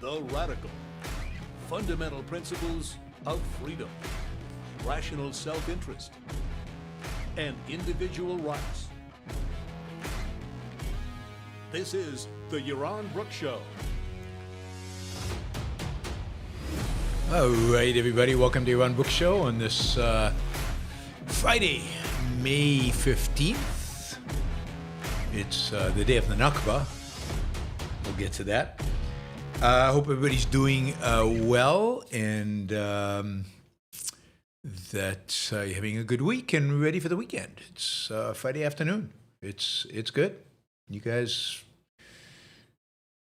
The radical, fundamental principles of freedom, rational self-interest, and individual rights. This is the Yaron Brook Show. All right, everybody, welcome to Yaron Brook Show on this Friday, May 15th. It's the day of the Nakba. We'll get to that. I hope everybody's doing well and that you're having a good week and ready for the weekend. It's Friday afternoon. It's good. You guys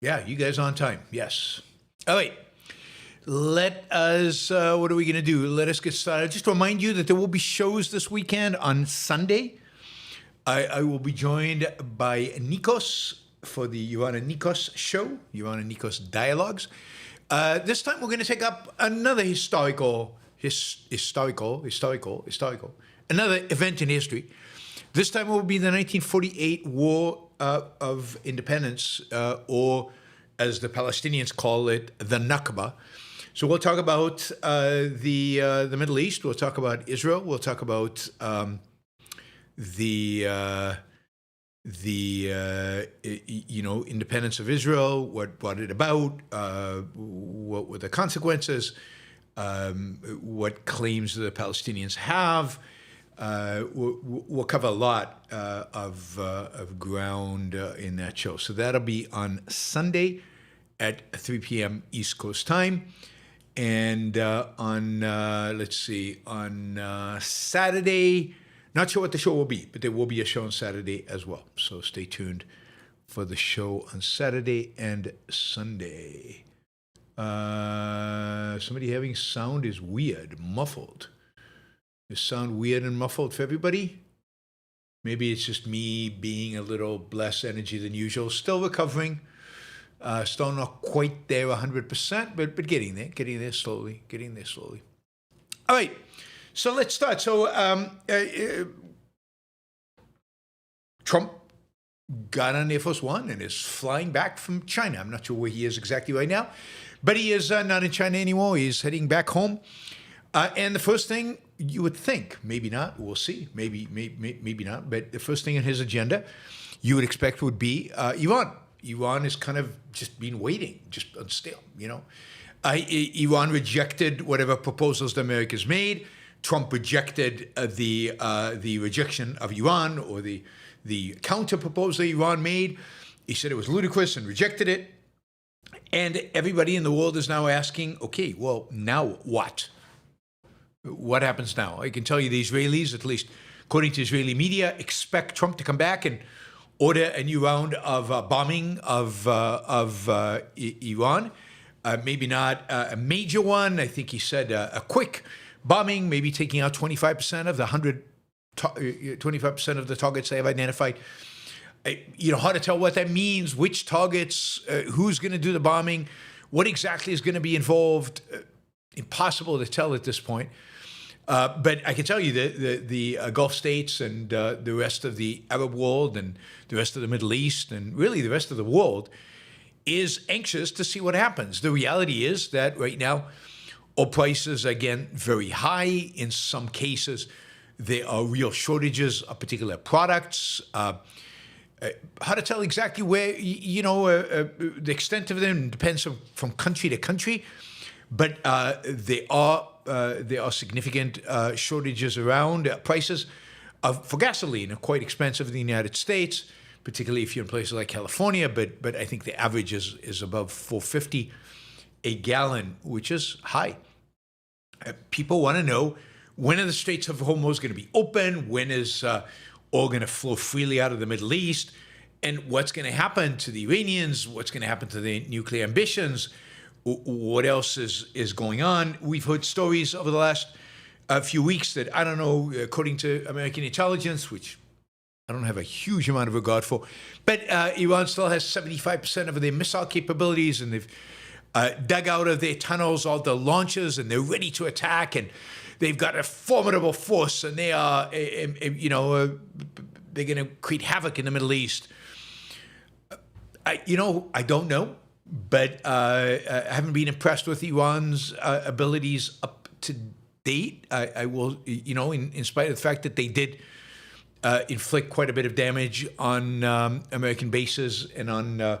on time. Yes. All right. Let us, what are we going to do? Let us get started. Just to remind you that there will be shows this weekend on Sunday. I will be joined by Nikos for the Yaron and Nikos show, Yaron and Nikos Dialogues. This time we're going to take up another historical, another event in history. This time it will be the 1948 War of Independence, or as the Palestinians call it, the Nakba. So we'll talk about the Middle East. We'll talk about Israel. We'll talk about independence of Israel. What brought it about? What were the consequences? What claims the Palestinians have? We'll cover a lot of ground in that show. So that'll be on Sunday at 3 p.m. East Coast time. And on Saturday, not sure what the show will be, but there will be a show on Saturday as well. So stay tuned for the show on Saturday and Sunday. Somebody having sound is weird, muffled. Does sound weird and muffled for everybody? Maybe it's just me being a little less energy than usual. Still recovering. Still not quite there 100%, but getting there slowly. All right, so let's start. So Trump got on Air Force One and is flying back from China. I'm not sure where he is exactly right now, but he is not in China anymore. He's heading back home. And the first thing you would think, maybe not, we'll see, maybe not, but the first thing on his agenda you would expect would be Iran. Iran has kind of just been waiting, just still, Iran rejected whatever proposals the Americans made. Trump rejected the rejection of Iran, or the counter proposal Iran made. He said it was ludicrous and rejected it. And everybody in the world is now asking, okay, well, now what? What happens now? I can tell you the Israelis, at least according to Israeli media, expect Trump to come back and order a new round of bombing of Iran. Maybe not a major one. I think he said a quick bombing, maybe taking out 25% of the 25% of the targets they have identified. Hard to tell what that means, which targets, who's going to do the bombing, what exactly is going to be involved. Impossible to tell at this point. But I can tell you that the Gulf states and the rest of the Arab world and the rest of the Middle East and really the rest of the world is anxious to see what happens. The reality is that right now, oil prices are again very high. In some cases, there are real shortages of particular products. How to tell exactly where, the extent of them depends from country to country. But there are significant shortages around. Prices for gasoline are quite expensive in the United States, particularly if you're in places like California. But I think the average is above $4.50 a gallon, which is high. People want to know, when are the Straits of Hormuz going to be open? When is oil going to flow freely out of the Middle East? And what's going to happen to the Iranians? What's going to happen to their nuclear ambitions? What else is going on? We've heard stories over the last few weeks that, I don't know, according to American intelligence, which I don't have a huge amount of regard for, but Iran still has 75% of their missile capabilities, and they've dug out of their tunnels all the launchers, and they're ready to attack, and they've got a formidable force, and they are, they're going to create havoc in the Middle East. I don't know. but I haven't been impressed with Iran's abilities up to date. I will, in spite of the fact that they did inflict quite a bit of damage on American bases and on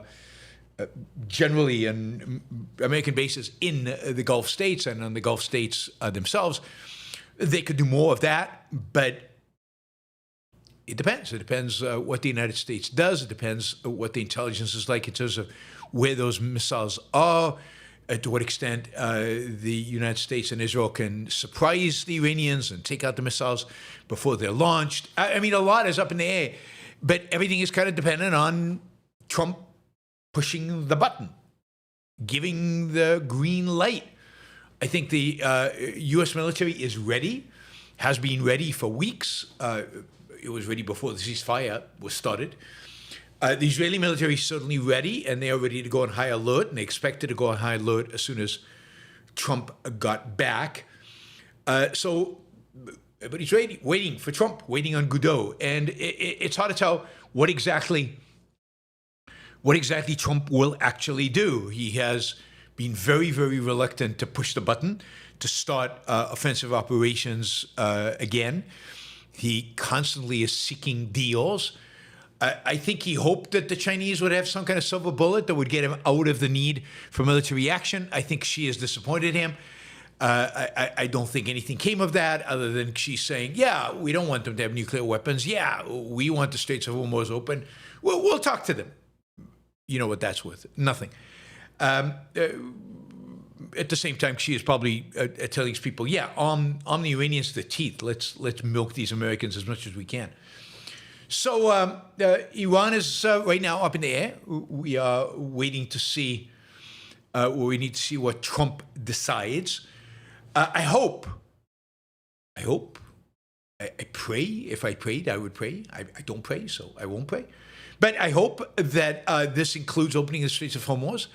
generally on American bases in the Gulf states and on the Gulf states themselves. They could do more of that, but it depends. It depends what the United States does. It depends what the intelligence is like in terms of where those missiles are, to what extent the United States and Israel can surprise the Iranians and take out the missiles before they're launched. I mean, a lot is up in the air, but everything is kind of dependent on Trump pushing the button, giving the green light. I think the U.S. military is ready, has been ready for weeks. It was ready before the ceasefire was started. The Israeli military is certainly ready, and they are ready to go on high alert, and they expected to go on high alert as soon as Trump got back. So everybody's ready, waiting for Trump, waiting on Godot. And it's hard to tell what exactly Trump will actually do. He has been very, very reluctant to push the button to start offensive operations again. He constantly is seeking deals. I think he hoped that the Chinese would have some kind of silver bullet that would get him out of the need for military action. I think Xi has disappointed him. I don't think anything came of that other than Xi saying, yeah, we don't want them to have nuclear weapons. Yeah, we want the Straits of Hormuz open. We'll talk to them. You know what that's worth? Nothing. At the same time, Xi is probably telling his people, yeah, arm the Iranians to the teeth. Let's milk these Americans as much as we can. So Iran is right now up in the air. We are waiting to see. We need to see what Trump decides. I hope. I pray. If I prayed, I would pray. I don't pray, so I won't pray. But I hope that this includes opening the Straits of Hormuz.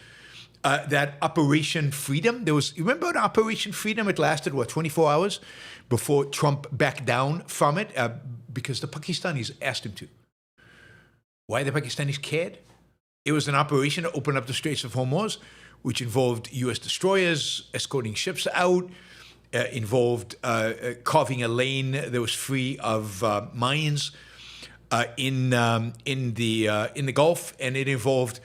That Operation Freedom. You remember Operation Freedom? It lasted, 24 hours before Trump backed down from it because the Pakistanis asked him to. Why the Pakistanis cared? It was an operation to open up the Straits of Hormuz, which involved U.S. destroyers escorting ships out, involved carving a lane that was free of mines in the Gulf, and it involved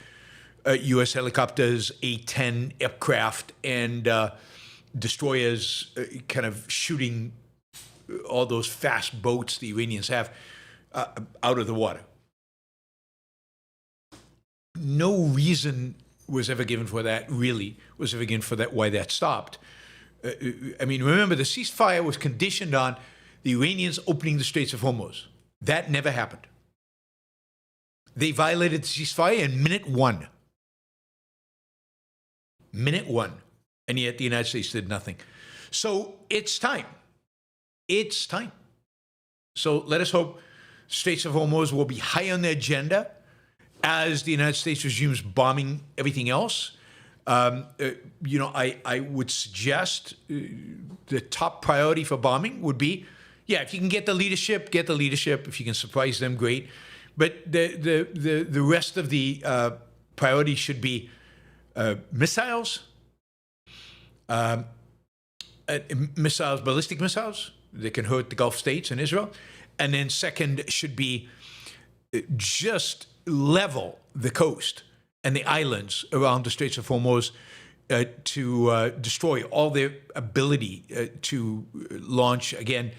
U.S. helicopters, A-10 aircraft, and destroyers kind of shooting all those fast boats the Iranians have out of the water. No reason was ever given for that, really, was ever given for that, why that stopped. I mean, remember, the ceasefire was conditioned on the Iranians opening the Straits of Hormuz. That never happened. They violated the ceasefire in minute one. Minute one. And yet the United States did nothing. So it's time. It's time. So let us hope Straits of Hormuz will be high on the agenda as the United States resumes bombing everything else. I would suggest the top priority for bombing would be, if you can get the leadership, get the leadership. If you can surprise them, great. But the rest of the priority should be missiles, ballistic missiles that can hurt the Gulf states and Israel. And then second should be just level the coast and the islands around the Straits of Hormuz to destroy all their ability to launch, again,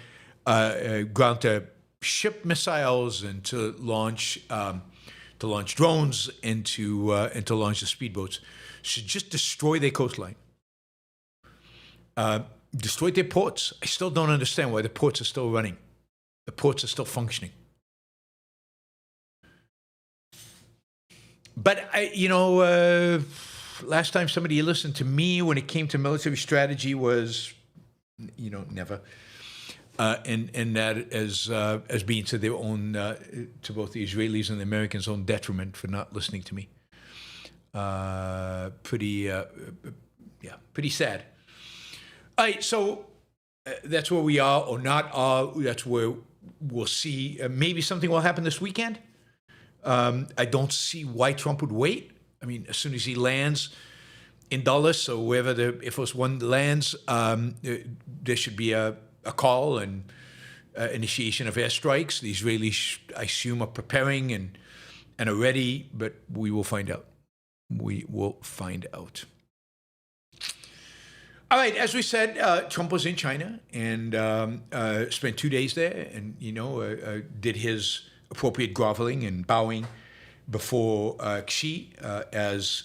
ground-to-ship missiles and to launch drones and to launch the speedboats. Should just destroy their coastline. Destroy their ports. I still don't understand why the ports are still running. The ports are still functioning. But, last time somebody listened to me when it came to military strategy was, never. And that as being to their own, to both the Israelis and the Americans' own detriment for not listening to me. Pretty sad. All right, so that's where we are or not are. That's where we'll see. Maybe something will happen this weekend. I don't see why Trump would wait. I mean, as soon as he lands in Dulles or wherever the Air Force One lands, there should be a call and initiation of airstrikes. The Israelis, I assume, are preparing and are ready, but we will find out. We will find out. All right, as we said, Trump was in China and spent 2 days there, and did his appropriate groveling and bowing before Xi as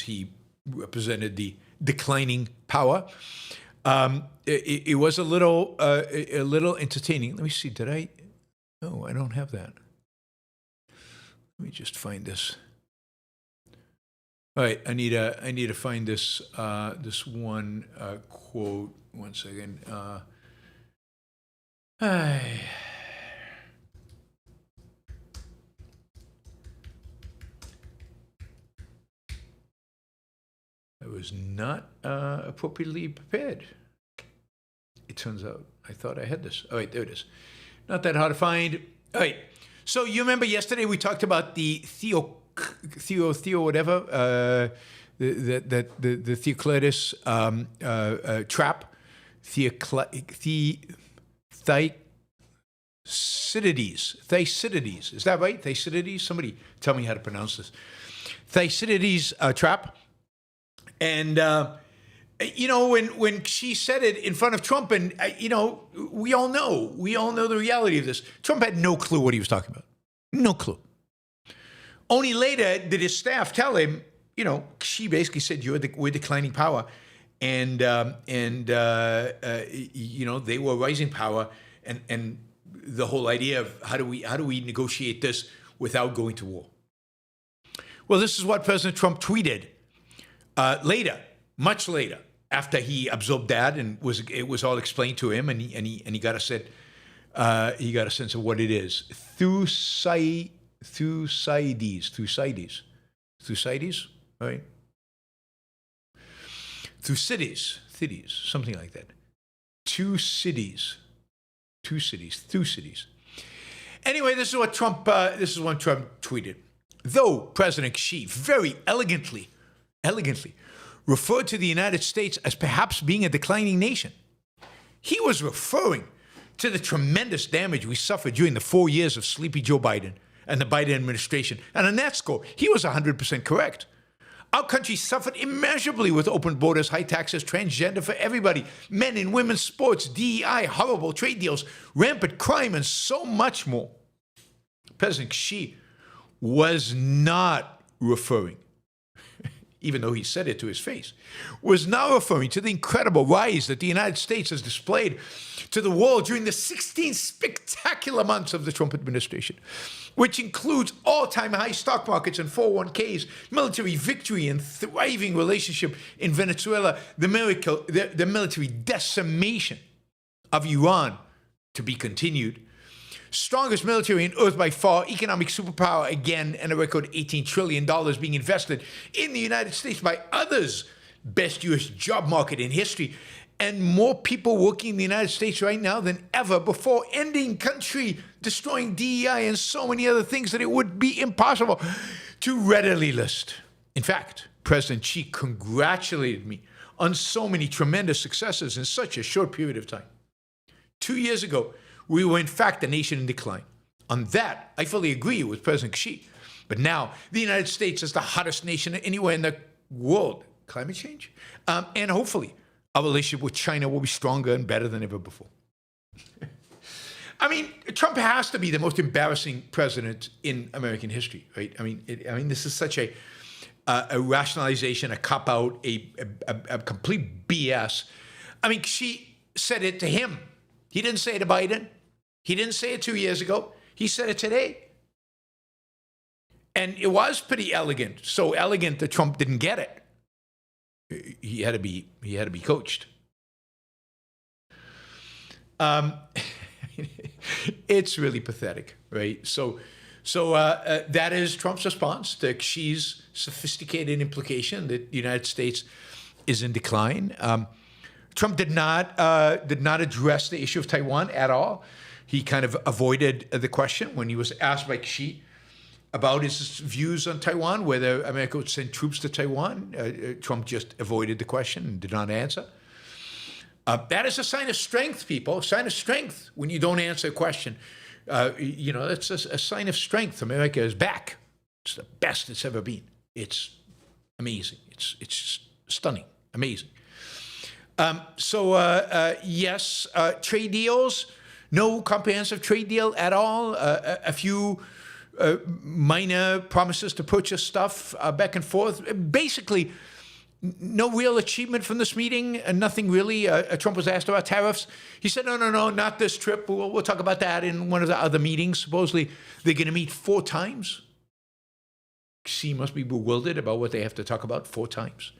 he represented the declining power. It was a little entertaining. Let me see. Did I? No, I don't have that. Let me just find this. All right, I need to find this this one quote. 1 second. I was not appropriately prepared. It turns out I thought I had this. All right, there it is. Not that hard to find. All right. So you remember yesterday we talked about the Theo whatever, the Theoclitus trap, Thucydides. Is that right? Thucydides? Somebody tell me how to pronounce this. Thucydides trap. And, when she said it in front of Trump, and, we all know the reality of this. Trump had no clue what he was talking about. No clue. Only later did his staff tell him, she basically said, we're declining power. And they were rising power. And the whole idea of how do we negotiate this without going to war? Well, this is what President Trump tweeted. Later, much later, after he absorbed that and it was all explained to him, and he got a sense of what it is. Thucydides, right? Thucydides, something like that. Two cities. Anyway, this is what Trump tweeted. Though President Xi very elegantly referred to the United States as perhaps being a declining nation, he was referring to the tremendous damage we suffered during the 4 years of sleepy Joe Biden and the Biden administration. And on that score, he was 100% correct. Our country suffered immeasurably with open borders, high taxes, transgender for everybody, men and women's sports, DEI, horrible trade deals, rampant crime, and so much more. President Xi was not referring, even though he said it to his face, was now referring to the incredible rise that the United States has displayed to the world during the 16 spectacular months of the Trump administration, which includes all-time high stock markets and 401ks, military victory and thriving relationship in Venezuela, the military decimation of Iran to be continued, strongest military on earth by far, economic superpower again, and a record $18 trillion being invested in the United States by others, best U.S. job market in history, and more people working in the United States right now than ever before, ending country, destroying DEI, and so many other things that it would be impossible to readily list. In fact, President Xi congratulated me on so many tremendous successes in such a short period of time. 2 years ago, we were in fact a nation in decline. On that, I fully agree with President Xi. But now, the United States is the hottest nation anywhere in the world. Climate change? And hopefully, our relationship with China will be stronger and better than ever before. I mean, Trump has to be the most embarrassing president in American history, right? I mean, this is such a rationalization, a cop-out, a complete BS. I mean, Xi said it to him. He didn't say it to Biden. He didn't say it 2 years ago. He said it today. And it was pretty elegant. So elegant that Trump didn't get it. He had to be coached. It's really pathetic, right? So that is Trump's response to Xi's sophisticated implication that the United States is in decline. Trump did not address the issue of Taiwan at all. He kind of avoided the question when he was asked by Xi about his views on Taiwan, whether America would send troops to Taiwan. Trump just avoided the question and did not answer. That is a sign of strength, people. A sign of strength when you don't answer a question. That's a sign of strength. America is back. It's the best it's ever been. It's amazing. It's just stunning, amazing. Yes, trade deals. No comprehensive trade deal at all. A few minor promises to purchase stuff back and forth. Basically, no real achievement from this meeting, and nothing really. Trump was asked about tariffs. He said, no, not this trip. We'll talk about that in one of the other meetings. Supposedly, they're going to meet 4 times. Xi must be bewildered about what they have to talk about 4 times.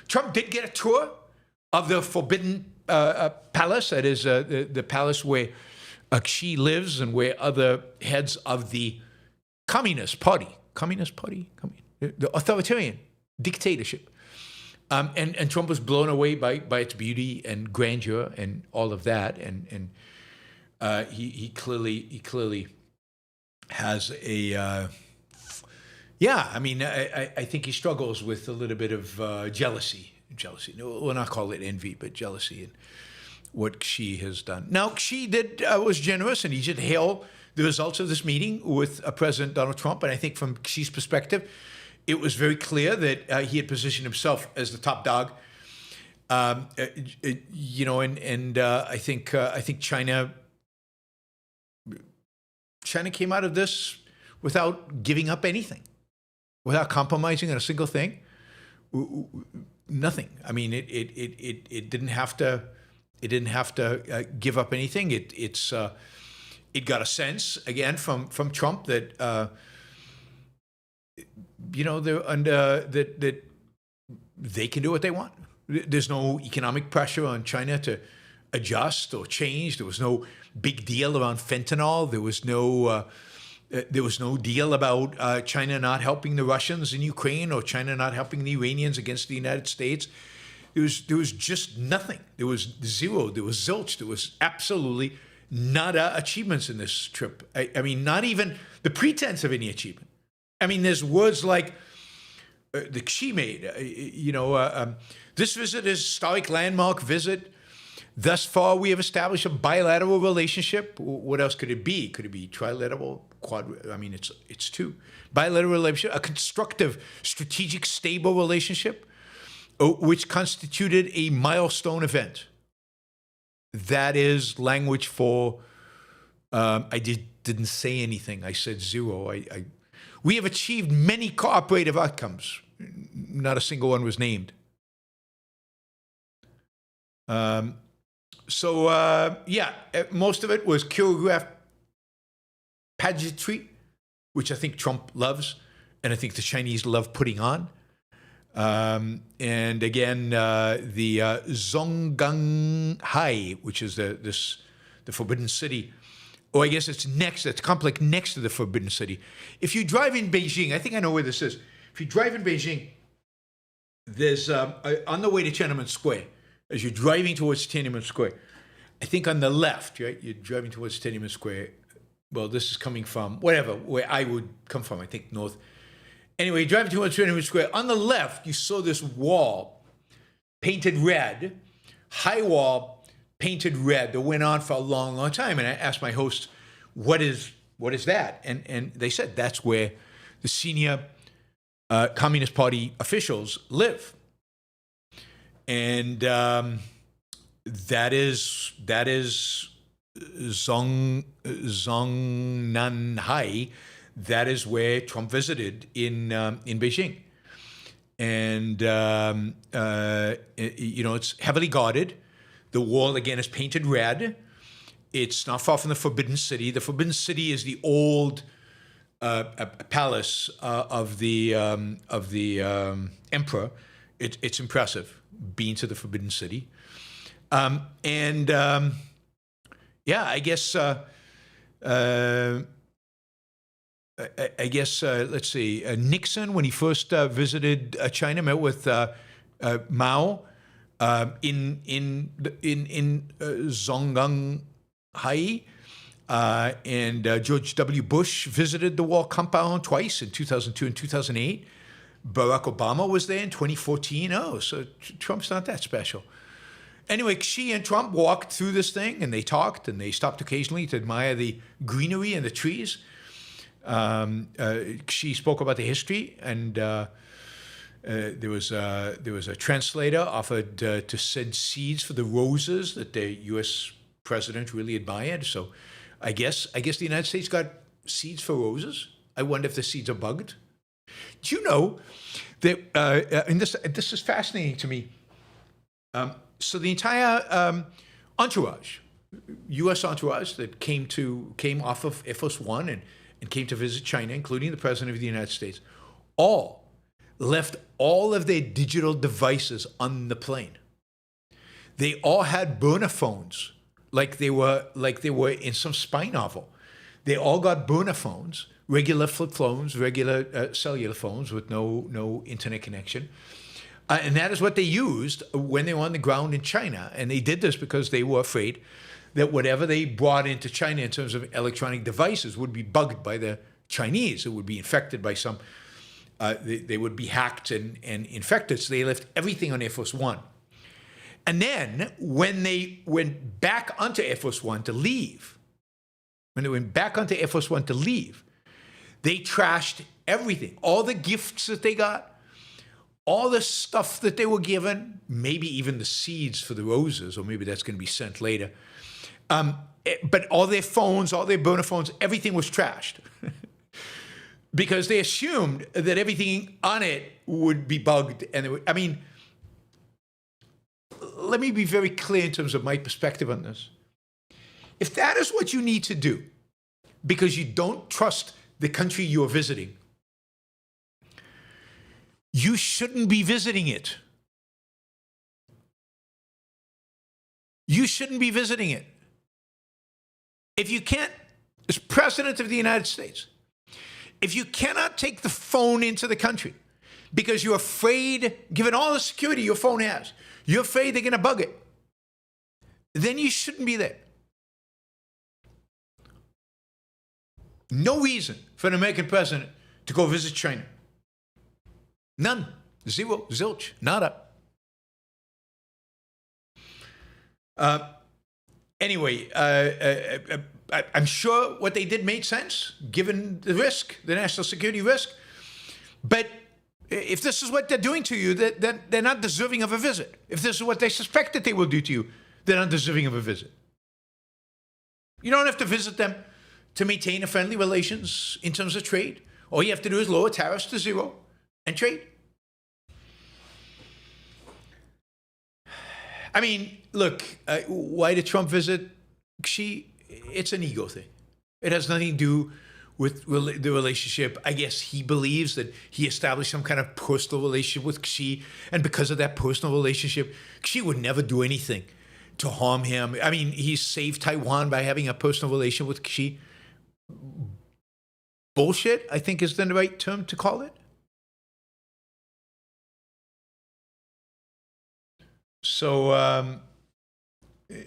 Trump did get a tour of the Forbidden Palace. That is the palace where Xi lives and where other heads of the Communist Party, the authoritarian dictatorship. And Trump was blown away by its beauty and grandeur and all of that. And he clearly has a... I think he struggles with a little bit of jealousy. We'll not call it envy, but jealousy and what Xi has done. Now, Xi was generous, and he did hail the results of this meeting with President Donald Trump. And I think from Xi's perspective, it was very clear that he had positioned himself as the top dog. I think China came out of this without giving up anything, without compromising on a single thing. Nothing. I mean, it didn't have to. It didn't have to give up anything. It got a sense again from Trump that they're under that they can do what they want. There's no economic pressure on China to adjust or change. There was no big deal around fentanyl. There was no deal about China not helping the Russians in Ukraine or China not helping the Iranians against the United States. There was just nothing. There was zero. There was zilch. There was absolutely nada achievements in this trip. I mean, not even the pretense of any achievement. I mean, there's words like the Xi made. This visit is a historic landmark visit. Thus far, we have established a bilateral relationship. What else could it be? Could it be trilateral, quad? I mean, it's 2. Bilateral relationship, a constructive, strategic, stable relationship, which constituted a milestone event. That is language for, I didn't say anything. I said 0. We have achieved many cooperative outcomes. Not a single one was named. Most of it was choreographed pageantry, which I think Trump loves, and I think the Chinese love putting on. And again, the Zhongganhai, which is the Forbidden City, or I guess it's complex next to the Forbidden City. If you drive in Beijing, I think I know where this is. If you drive in Beijing, there's on the way to Tiananmen Square, as you're driving towards Tiananmen Square, I think on the left, right? You're driving towards Tiananmen Square. Well, this is coming from where I would come from, I think north. Anyway, driving towards Tiananmen Square. On the left, you saw this wall painted red, high wall painted red that went on for a long, long time. And I asked my host, what is that? And they said that's where the senior Communist Party officials live. And that is Zhongnanhai. That is where Trump visited in Beijing, and it's heavily guarded. The wall again is painted red. It's not far from the Forbidden City. The Forbidden City is the old palace of the emperor. It's impressive. Been to the Forbidden City, I guess. Let's see. Nixon, when he first visited China, met with Mao in Zhongganhai. And George W. Bush visited the wall compound twice in 2002 and 2008. Barack Obama was there in 2014. Oh, so Trump's not that special. Anyway, Xi and Trump walked through this thing, and they talked, and they stopped occasionally to admire the greenery and the trees. Xi spoke about the history, and there was a translator offered to send seeds for the roses that the U.S. president really admired. So I guess the United States got seeds for roses. I wonder if the seeds are bugged. Do you know that, and this is fascinating to me, so the entire entourage, U.S. entourage that came off of Air Force One and came to visit China, including the President of the United States, all left all of their digital devices on the plane. They all had burner phones, like they were in some spy novel. They all got burner phones, regular flip phones, regular cellular phones with no internet connection. And that is what they used when they were on the ground in China. And they did this because they were afraid that whatever they brought into China in terms of electronic devices would be bugged by the Chinese. It would be infected by some, they would be hacked and infected. So they left everything on Air Force One. And then when they went back onto Air Force One to leave, they trashed everything, all the gifts that they got, all the stuff that they were given, maybe even the seeds for the roses, or maybe that's going to be sent later. But all their phones, all their burner phones, everything was trashed because they assumed that everything on it would be bugged. And let me be very clear in terms of my perspective on this. If that is what you need to do because you don't trust the country you are visiting, you shouldn't be visiting it. You shouldn't be visiting it. If you can't, as President of the United States, if you cannot take the phone into the country because you're afraid, given all the security your phone has, you're afraid they're going to bug it, then you shouldn't be there. No reason for an American president to go visit China. None. Zero. Zilch. Nada. Anyway, I'm sure what they did made sense, given the risk, the national security risk. But if this is what they're doing to you, then they're not deserving of a visit. If this is what they suspect that they will do to you, they're not deserving of a visit. You don't have to visit them to maintain a friendly relations in terms of trade. All you have to do is lower tariffs to zero and trade. I mean, look, why did Trump visit Xi? It's an ego thing. It has nothing to do with the relationship. I guess he believes that he established some kind of personal relationship with Xi, and because of that personal relationship, Xi would never do anything to harm him. I mean, he saved Taiwan by having a personal relation with Xi. Bullshit, I think is the right term to call it. So,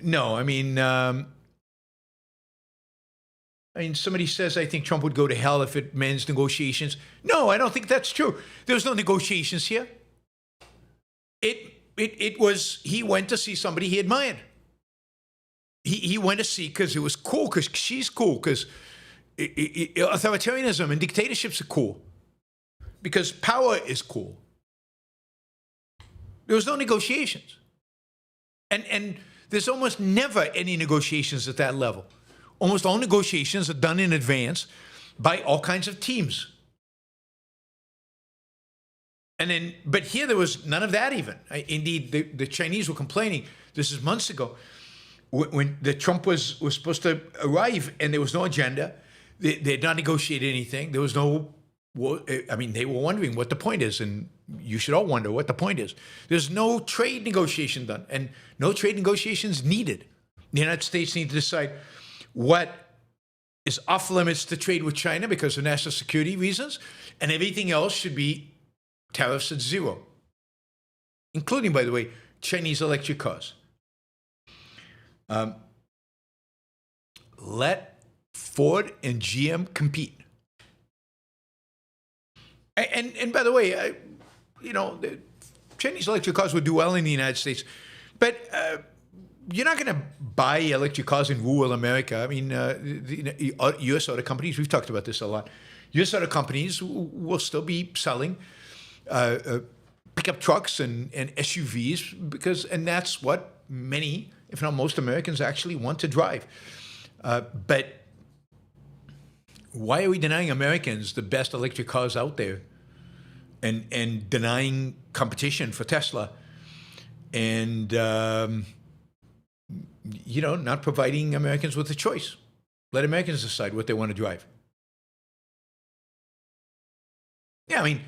no, I mean, somebody says, I think Trump would go to hell if it means negotiations. No, I don't think that's true. There was no negotiations here. It was, he went to see somebody he admired. He went to see because it was cool, because she's cool, because authoritarianism and dictatorships are cool, because power is cool. There was no negotiations. And there's almost never any negotiations at that level. Almost all negotiations are done in advance by all kinds of teams. But here there was none of that even. Indeed, the Chinese were complaining, this is months ago, when the Trump was supposed to arrive and there was no agenda. They had not negotiated anything. There was no, they were wondering what the point is, and you should all wonder what the point is. There's no trade negotiation done, and no trade negotiations needed. The United States need to decide what is off limits to trade with China because of national security reasons, and everything else should be tariffs at zero, including, by the way, Chinese electric cars. Let Ford and GM compete. And by the way, the Chinese electric cars would do well in the United States, but you're not going to buy electric cars in rural America. I mean, the U.S. auto companies, we've talked about this a lot, U.S. auto companies will still be selling pickup trucks and SUVs and that's what many, if not most Americans actually want to drive. But why are we denying Americans the best electric cars out there and denying competition for Tesla and, not providing Americans with a choice? Let Americans decide what they want to drive. Yeah, I mean,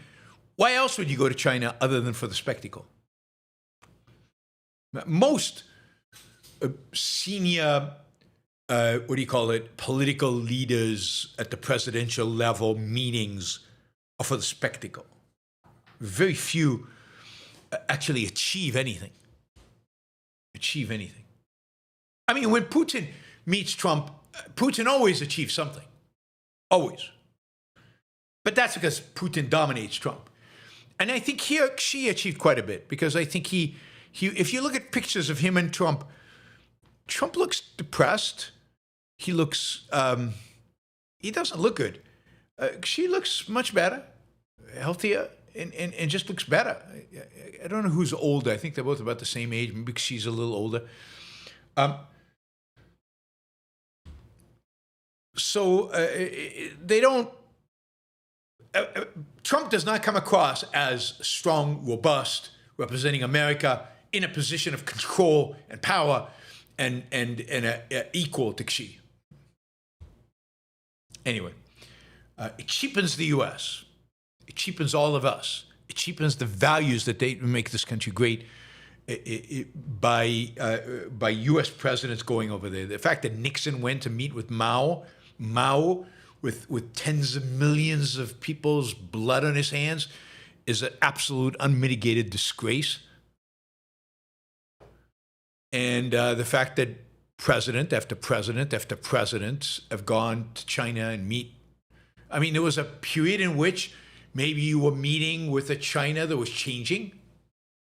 why else would you go to China other than for the spectacle? Most senior political leaders at the presidential level meetings are for the spectacle. Very few actually achieve anything. I mean, when Putin meets Trump, Putin always achieves something. Always. But that's because Putin dominates Trump. And I think Xi achieved quite a bit, because I think he if you look at pictures of him and Trump looks depressed. He looks, he doesn't look good. Xi looks much better, healthier, and just looks better. I don't know who's older. I think they're both about the same age. Maybe Xi's a little older. So they don't, Trump does not come across as strong, robust, representing America in a position of control and power and equal to Xi. Anyway, it cheapens the U.S. It cheapens all of us. It cheapens the values that they make this country great by U.S. presidents going over there. The fact that Nixon went to meet with Mao with tens of millions of people's blood on his hands is an absolute unmitigated disgrace. And the fact that president after president after president have gone to China and meet. I mean, there was a period in which maybe you were meeting with a China that was changing.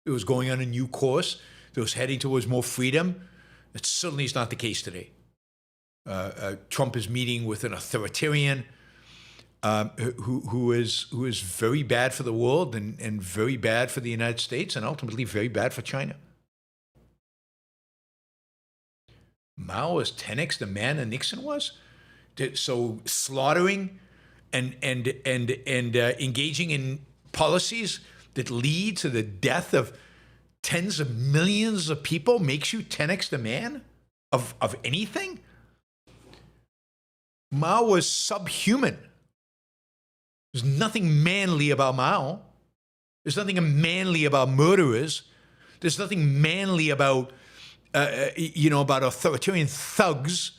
It was going on a new course. That was heading towards more freedom. It certainly is not the case today. Trump is meeting with an authoritarian who is very bad for the world and very bad for the United States and ultimately very bad for China. Mao is 10x the man that Nixon was. So slaughtering and engaging in policies that lead to the death of tens of millions of people makes you 10x the man of anything? Mao was subhuman. There's nothing manly about Mao. There's nothing manly about murderers. There's nothing manly about about authoritarian thugs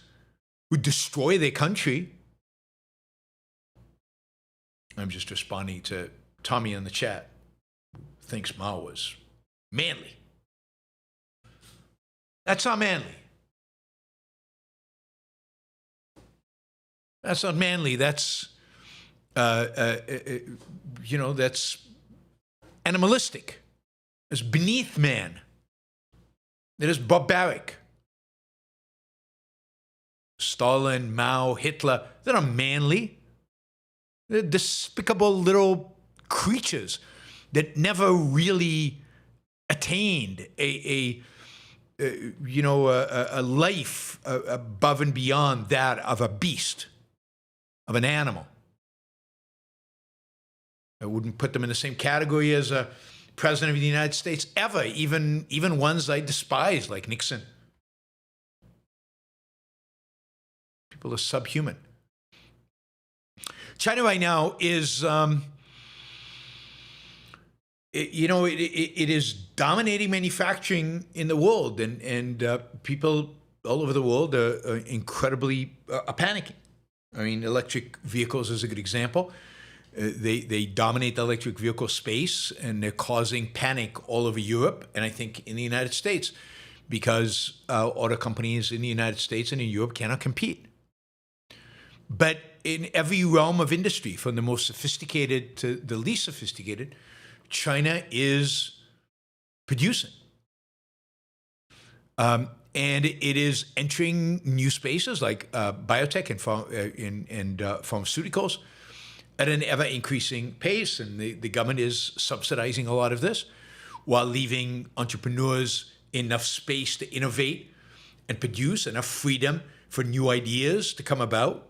who destroy their country. I'm just responding to Tommy in the chat, who thinks Mao was manly. That's not manly. That's not manly. That's, that's animalistic. It's beneath man. It is barbaric. Stalin, Mao, Hitler, they're not manly. They're despicable little creatures that never really attained a life above and beyond that of a beast, of an animal. I wouldn't put them in the same category as a president of the United States ever, even ones I despise, like Nixon. People are subhuman. China right now is, it is dominating manufacturing in the world, and people all over the world are incredibly panicking. I mean, electric vehicles is a good example. They dominate the electric vehicle space, and they're causing panic all over Europe, and I think in the United States, because auto companies in the United States and in Europe cannot compete. But in every realm of industry, from the most sophisticated to the least sophisticated, China is producing. And it is entering new spaces like biotech and pharmaceuticals at an ever-increasing pace. And the government is subsidizing a lot of this while leaving entrepreneurs enough space to innovate and produce, enough freedom for new ideas to come about.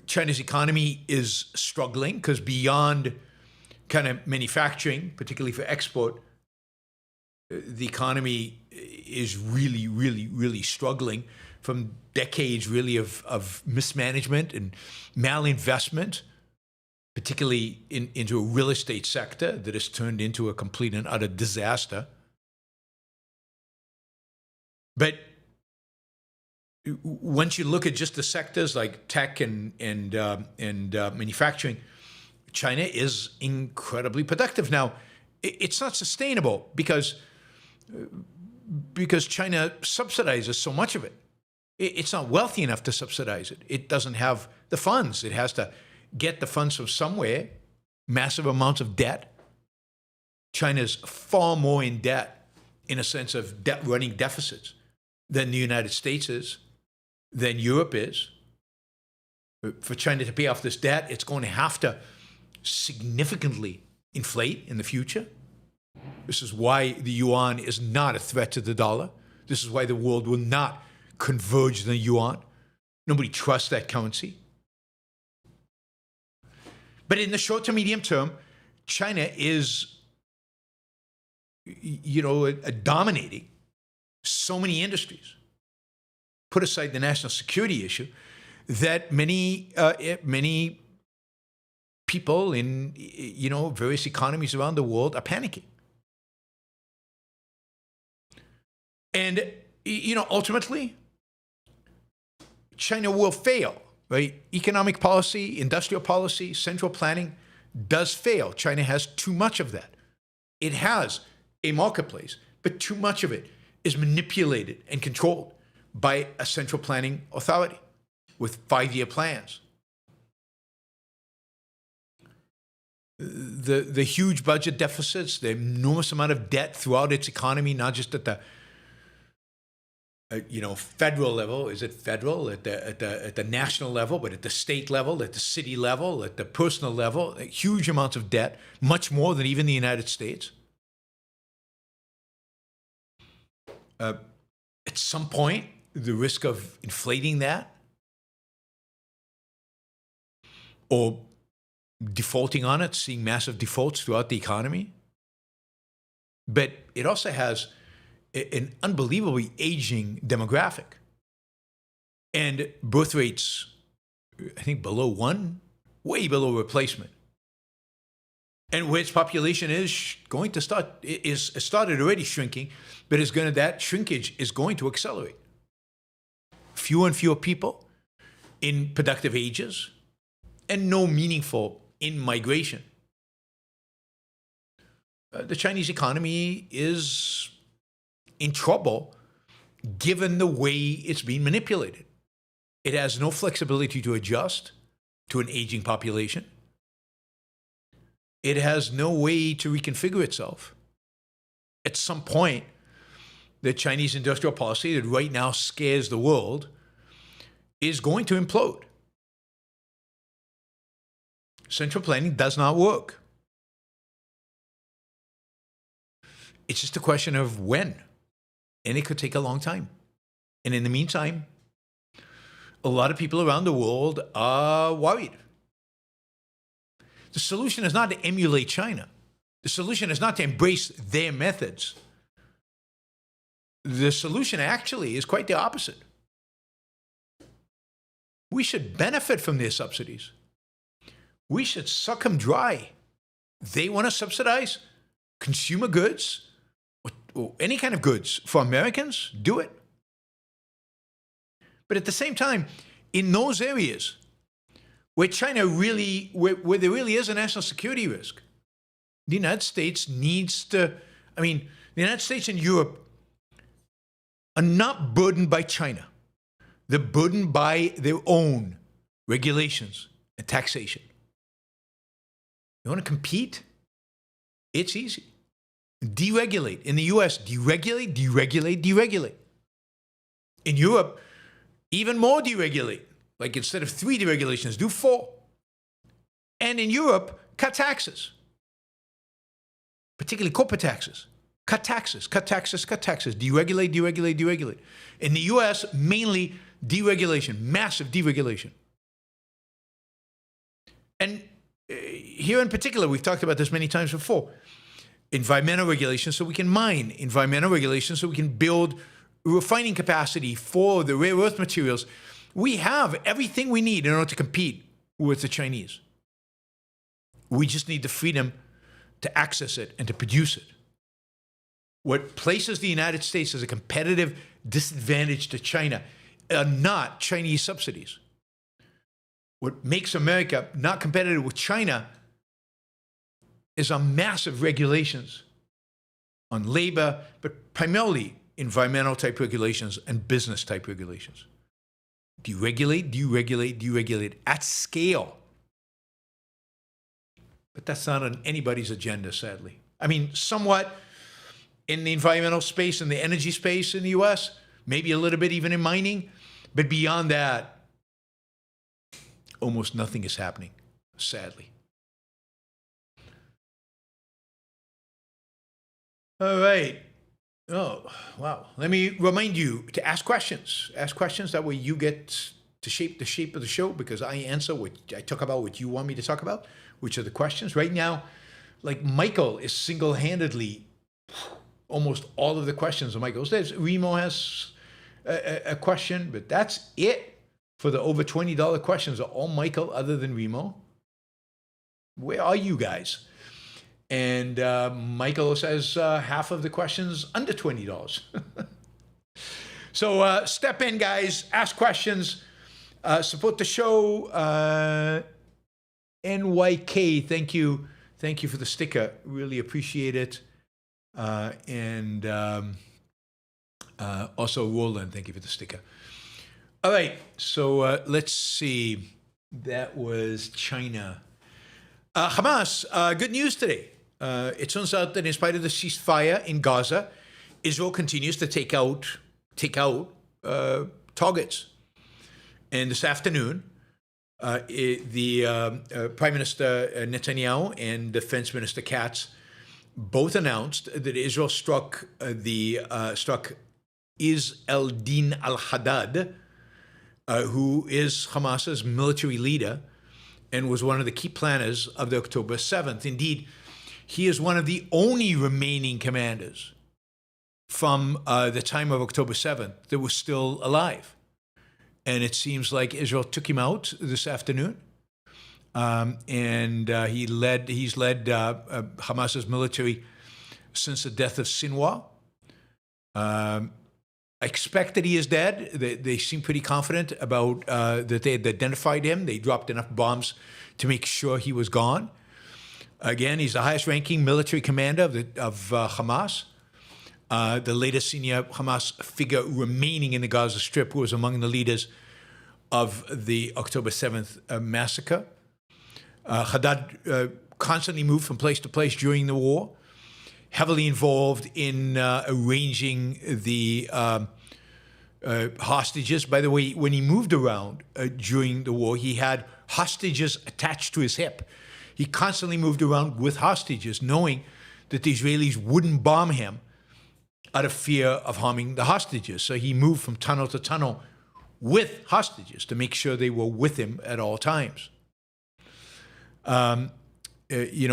China's economy is struggling because beyond kind of manufacturing, particularly for export, the economy is really, really, really struggling from decades really of mismanagement and malinvestment, particularly into a real estate sector that has turned into a complete and utter disaster. But once you look at just the sectors like tech and manufacturing, China is incredibly productive. Now, it's not sustainable because China subsidizes so much of it. It's not wealthy enough to subsidize it. It doesn't have the funds. It has to get the funds from somewhere, massive amounts of debt. China's far more in debt in a sense of debt running deficits than the United States is, than Europe is. For China to pay off this debt, it's going to have to significantly inflate in the future. This is why the yuan is not a threat to the dollar. This is why the world will not converge to the yuan. Nobody trusts that currency. But in the short to medium term, China is, dominating so many industries. Put aside the national security issue, that many people in various economies around the world are panicking. And ultimately, China will fail, right? Economic policy, industrial policy, central planning does fail. China has too much of that. It has a marketplace, but too much of it is manipulated and controlled by a central planning authority with 5-year plans. The huge budget deficits, the enormous amount of debt throughout its economy, not just at the federal level. Is it federal at the national level, but at the state level, at the city level, at the personal level, huge amounts of debt, much more than even the United States. At some point, the risk of inflating that or defaulting on it, seeing massive defaults throughout the economy. But it also has an unbelievably aging demographic. And birth rates, I think, below 1, way below replacement. And where its population is going to start, is started already shrinking, but that shrinkage is going to accelerate. Fewer and fewer people in productive ages, and no meaningful in-migration. The Chinese economy is in trouble given the way it's being manipulated. It has no flexibility to adjust to an aging population. It has no way to reconfigure itself. At some point, the Chinese industrial policy that right now scares the world is going to implode. Central planning does not work. It's just a question of when. And it could take a long time. And in the meantime, a lot of people around the world are worried. The solution is not to emulate China. The solution is not to embrace their methods. The solution actually is quite the opposite. We should benefit from their subsidies. We should suck them dry. They want to subsidize consumer goods or any kind of goods for Americans, do it. But at the same time, in those areas where China really, where there really is a national security risk, the United States needs to, the United States and Europe are not burdened by China. They're burdened by their own regulations and taxation. You want to compete? It's easy. Deregulate. In the US, deregulate, deregulate, deregulate. In Europe, even more deregulate. Like instead of 3 deregulations, do 4. And in Europe, cut taxes, particularly corporate taxes. Cut taxes, cut taxes, cut taxes. Deregulate, deregulate, deregulate. In the US, mainly deregulation, massive deregulation. And here in particular, we've talked about this many times before. Environmental regulations so we can mine. Environmental regulations so we can build refining capacity for the rare earth materials. We have everything we need in order to compete with the Chinese. We just need the freedom to access it and to produce it. What places the United States as a competitive disadvantage to China are not Chinese subsidies. What makes America not competitive with China is our massive regulations on labor, but primarily environmental type regulations and business type regulations. Deregulate, deregulate, deregulate at scale. But that's not on anybody's agenda, sadly. I mean, somewhat in the environmental space and the energy space in the US, maybe a little bit even in mining, but beyond that, almost nothing is happening, sadly. All right. Oh, wow. Let me remind you to ask questions. Ask questions. That way you get to shape the shape of the show, because I answer what I talk about, what you want me to talk about, which are the questions. Right now, like Michael is single-handedly almost all of the questions of Michael's. Remo has a question, but that's it for the over $20 questions are all Michael other than Remo. Where are you guys? And Michael says half of the questions under $20. So step in, guys. Ask questions. Support the show. NYK, thank you. Thank you for the sticker. Really appreciate it. And also Roland, thank you for the sticker. All right, so let's see. That was China. Hamas, good news today. It turns out that in spite of the ceasefire in Gaza, Israel continues to take out targets. And this afternoon, the Prime Minister Netanyahu and Defense Minister Katz both announced that Israel struck Is el-Din al-Haddad, who is Hamas's military leader and was one of the key planners of the October 7th. Indeed, he is one of the only remaining commanders from the time of October 7th that was still alive. And it seems like Israel took him out this afternoon. And he's led Hamas's military since the death of Sinwar. I expect that he is dead. They seem pretty confident about that they had identified him. They dropped enough bombs to make sure he was gone. Again, he's the highest-ranking military commander of Hamas. The latest senior Hamas figure remaining in the Gaza Strip, who was among the leaders of the October 7th massacre. Haddad constantly moved from place to place during the war, heavily involved in arranging the hostages. By the way, when he moved around during the war, he had hostages attached to his hip. He constantly moved around with hostages, knowing that the Israelis wouldn't bomb him out of fear of harming the hostages. So he moved from tunnel to tunnel with hostages to make sure they were with him at all times. He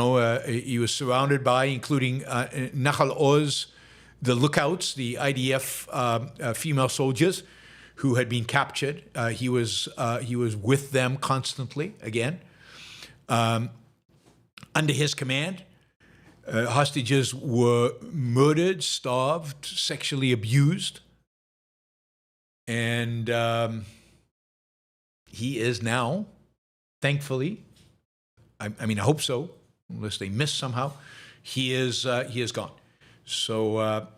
was surrounded by, including Nahal Oz, the lookouts, the IDF female soldiers who had been captured. He was with them constantly, again. Under his command, hostages were murdered, starved, sexually abused. And he is now, thankfully, I mean, I hope so, unless they miss somehow, he is gone. So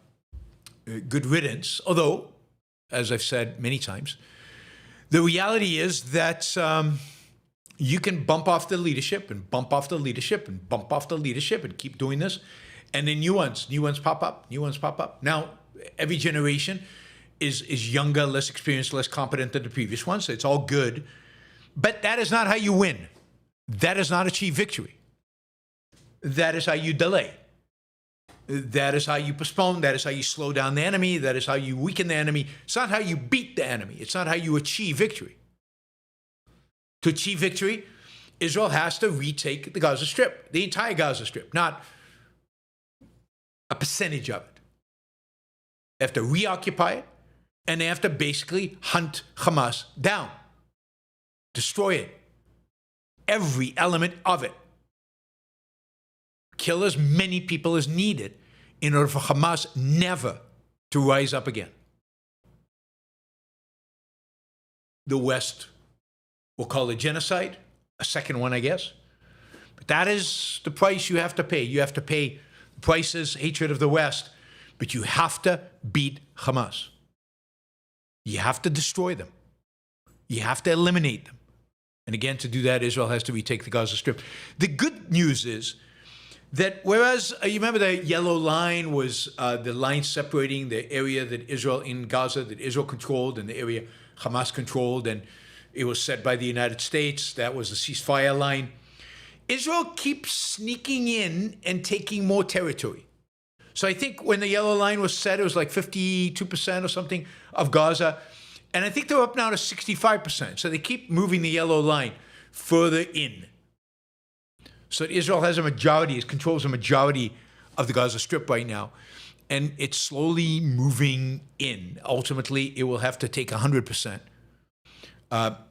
good riddance. Although, as I've said many times, The reality is that you can bump off the leadership and bump off the leadership and bump off the leadership and keep doing this. And then new ones pop up, new ones pop up. Now, every generation is younger, less experienced, less competent than the previous one, so it's all good. But that is not how you win. That does not achieve victory. That is how you delay. That is how you postpone. That is how you slow down the enemy. That is how you weaken the enemy. It's not how you beat the enemy. It's not how you achieve victory. To achieve victory, Israel has to retake the Gaza Strip, the entire Gaza Strip, not a percentage of it. They have to reoccupy it, and they have to basically hunt Hamas down, destroy it, every element of it. Kill as many people as needed in order for Hamas never to rise up again. The West will call it genocide, a second one, I guess. But that is the price you have to pay. You have to pay prices, hatred of the West, but you have to beat Hamas. You have to destroy them. You have to eliminate them. And again, to do that, Israel has to retake the Gaza Strip. The good news is that whereas, you remember the yellow line was the line separating the area that Israel in Gaza, that Israel controlled, and the area Hamas controlled, and it was set by the United States. That was the ceasefire line. Israel keeps sneaking in and taking more territory. So I think when the yellow line was set, it was like 52% or something of Gaza. And I think they're up now to 65%. So they keep moving the yellow line further in. So Israel has a majority, it controls a majority of the Gaza Strip right now. And it's slowly moving in. Ultimately, it will have to take 100%.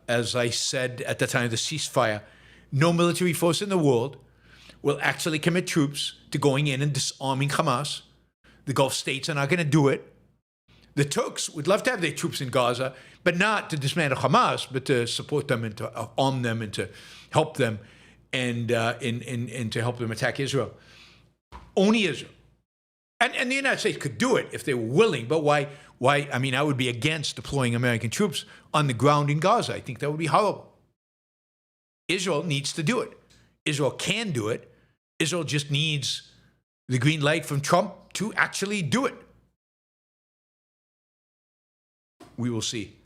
As I said at the time of the ceasefire, no military force in the world will actually commit troops to going in and disarming Hamas. The Gulf states are not going to do it. The Turks would love to have their troops in Gaza, but not to dismantle Hamas, but to support them and to arm them and to help them and to help them attack Israel. Only Israel. And the United States could do it if they were willing, but why? I mean, I would be against deploying American troops on the ground in Gaza. I think that would be horrible. Israel needs to do it. Israel can do it. Israel just needs the green light from Trump to actually do it. We will see.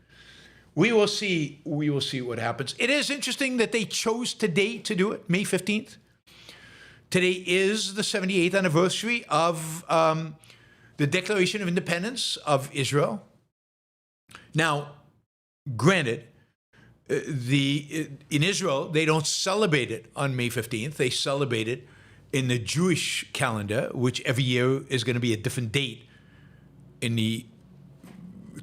We will see what happens. It is interesting that they chose today to do it, May 15th. Today is the 78th anniversary of the Declaration of Independence of Israel. Now, granted, in Israel, they don't celebrate it on May 15th. They celebrate it in the Jewish calendar, which every year is going to be a different date. In the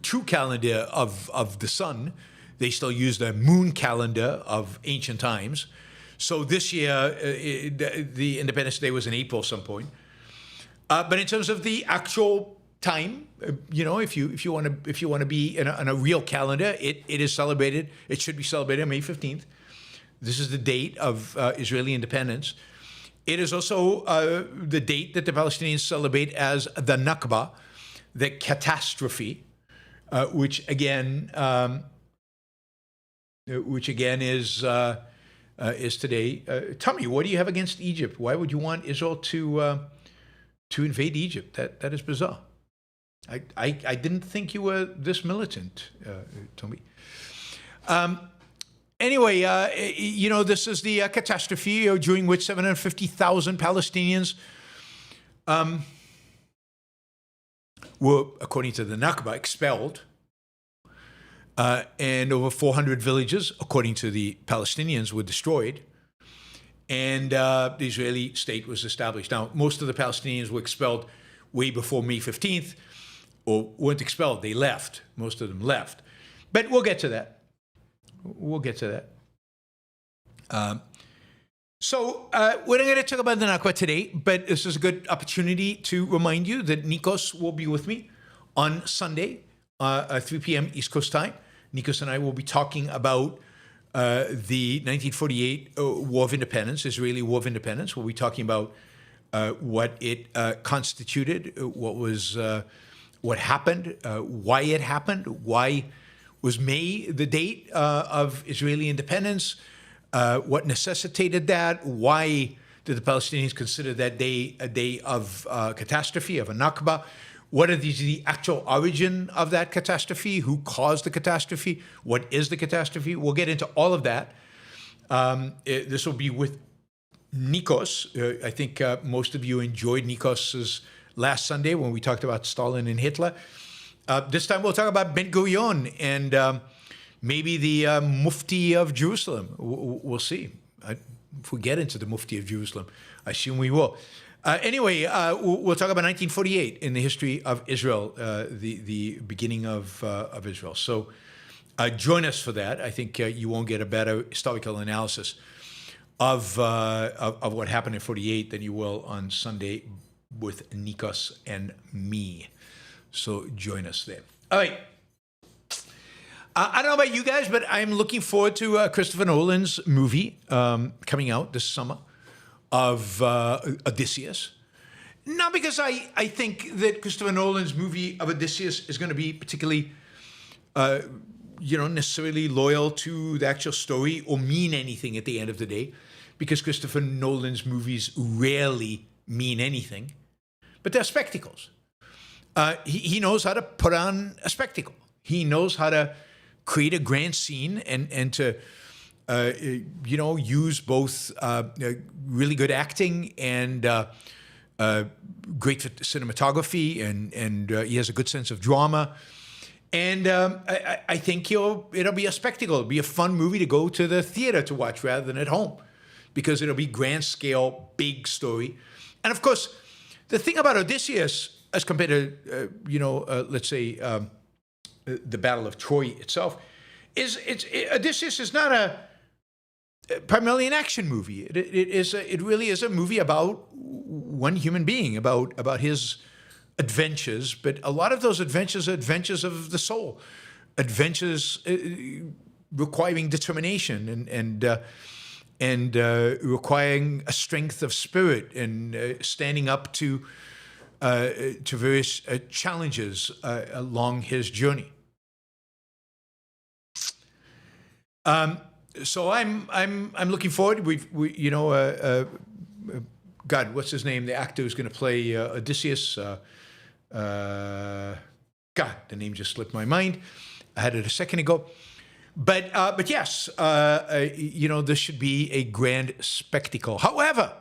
true calendar of the sun, they still use the moon calendar of ancient times. So this year, the Independence Day was in April some point. But in terms of the actual time, if you want to be in a real calendar, it is celebrated. It should be celebrated on May 15th. This is the date of Israeli independence. It is also the date that the Palestinians celebrate as the Nakba, the catastrophe, which again is today. Tell me, what do you have against Egypt? Why would you want Israel to invade Egypt? That is bizarre. I didn't think you were this militant, Tommy. Anyway, this is the catastrophe during which 750,000 Palestinians were, according to the Nakba, expelled. And over 400 villages, according to the Palestinians, were destroyed. And the Israeli state was established. Now, most of the Palestinians were expelled way before May 15th, or weren't expelled, they left. Most of them left. But we'll get to that. We're not going to talk about the Nakba today, but this is a good opportunity to remind you that Nikos will be with me on Sunday, 3 p.m. East Coast time. Nikos and I will be talking about the 1948 War of Independence, Israeli War of Independence. We'll be talking about what it constituted, what happened, why it happened, why Was May the date of Israeli independence? What necessitated that? Why did the Palestinians consider that day a day of catastrophe, of a Nakba? What are the actual origin of that catastrophe? Who caused the catastrophe? What is the catastrophe? We'll get into all of that. This will be with Nikos. I think most of you enjoyed Nikos's last Sunday when we talked about Stalin and Hitler. This time we'll talk about Ben Gurion and maybe the Mufti of Jerusalem. We'll see. If we get into the Mufti of Jerusalem, I assume we will. Anyway, we'll talk about 1948 in the history of Israel, the beginning of Israel. So join us for that. I think you won't get a better historical analysis of what happened in 48 than you will on Sunday with Nikos and me. So join us there. All right. I don't know about you guys, but I'm looking forward to Christopher Nolan's movie coming out this summer of Odysseus. Not because I think that Christopher Nolan's movie of Odysseus is going to be particularly, necessarily loyal to the actual story or mean anything at the end of the day, because Christopher Nolan's movies rarely mean anything, but they're spectacles. He knows how to put on a spectacle. He knows how to create a grand scene and to use both really good acting and great cinematography, and he has a good sense of drama. And I think it'll be a spectacle. It'll be a fun movie to go to the theater to watch rather than at home, because it'll be grand scale, big story. And of course, the thing about Odysseus, as compared to, let's say, the Battle of Troy itself, is Odysseus is not primarily an action movie. It really is a movie about one human being, about his adventures. But a lot of those adventures are adventures of the soul, adventures requiring determination and requiring a strength of spirit and standing up to various challenges along his journey. So I'm looking forward. God, what's his name? The actor who's going to play Odysseus. God, the name just slipped my mind. I had it a second ago. But yes, this should be a grand spectacle. However,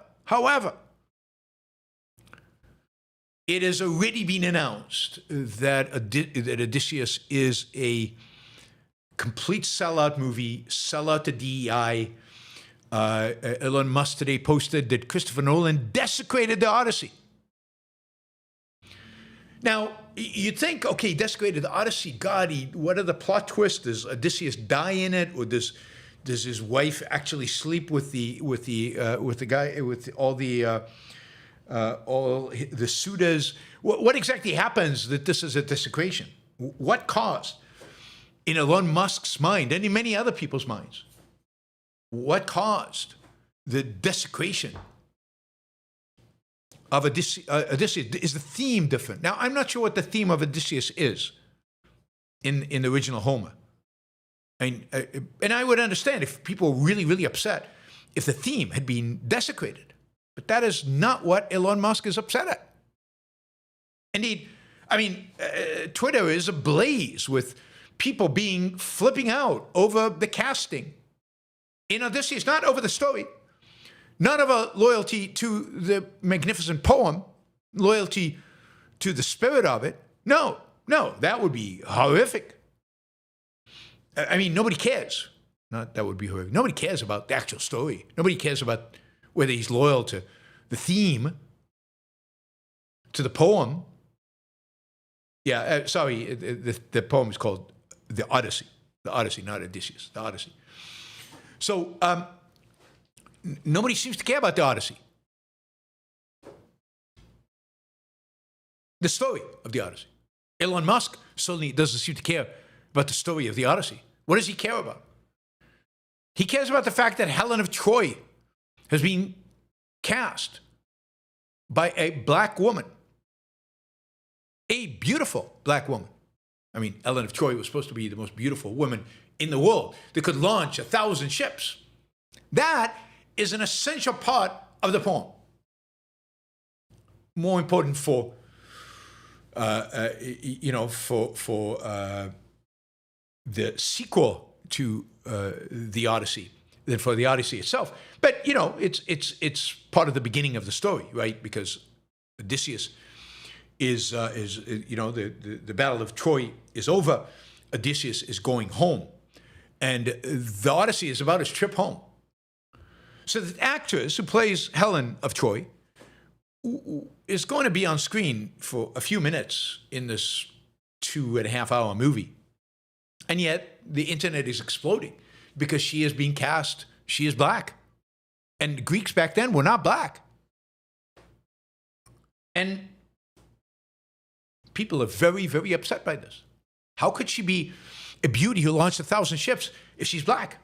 it has already been announced that Odysseus is a complete sellout movie, sellout to DEI. Elon Musk today posted that Christopher Nolan desecrated the Odyssey. Now, you'd think, okay, desecrated the Odyssey. God, what are the plot twists? Does Odysseus die in it, or does his wife actually sleep with the guy, with all the suitors? What exactly happens that this is a desecration? What caused, in Elon Musk's mind and in many other people's minds, what caused the desecration of Odysseus? Is the theme different? Now, I'm not sure what the theme of Odysseus is in the original Homer. And I would understand if people were really, really upset if the theme had been desecrated. But that is not what Elon Musk is upset at. Indeed, Twitter is ablaze with people flipping out over the casting in Odysseus, not over the story, not over loyalty to the magnificent poem, loyalty to the spirit of it. No, that would be horrific. Nobody cares. Not that would be horrific. Nobody cares about the actual story. Nobody cares about whether he's loyal to the theme, to the poem. Yeah, the poem is called The Odyssey. The Odyssey, not Odysseus. The Odyssey. So nobody seems to care about the Odyssey. The story of the Odyssey. Elon Musk certainly doesn't seem to care about the story of the Odyssey. What does he care about? He cares about the fact that Helen of Troy has been cast by a black woman, a beautiful black woman. I mean, Ellen of Troy was supposed to be the most beautiful woman in the world that could launch 1,000 ships. That is an essential part of the poem. More important for, the sequel to the Odyssey than for the Odyssey itself. But it's part of the beginning of the story, right? Because Odysseus is the Battle of Troy is over. Odysseus is going home, and the Odyssey is about his trip home. So the actress who plays Helen of Troy is going to be on screen for a few minutes in this 2.5-hour movie. And yet the internet is exploding because she is being cast, she is black. And the Greeks back then were not black. And people are very, very upset by this. How could she be a beauty who launched 1,000 ships if she's black?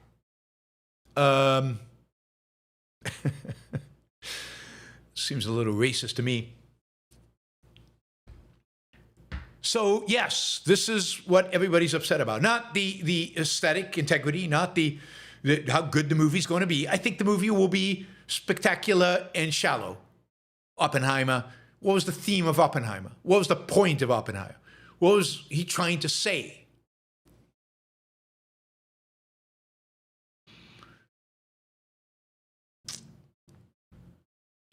Seems a little racist to me. So yes, this is what everybody's upset about. Not the aesthetic integrity, not the how good the movie's going to be. I think the movie will be spectacular and shallow. Oppenheimer. What was the theme of Oppenheimer? What was the point of Oppenheimer? What was he trying to say?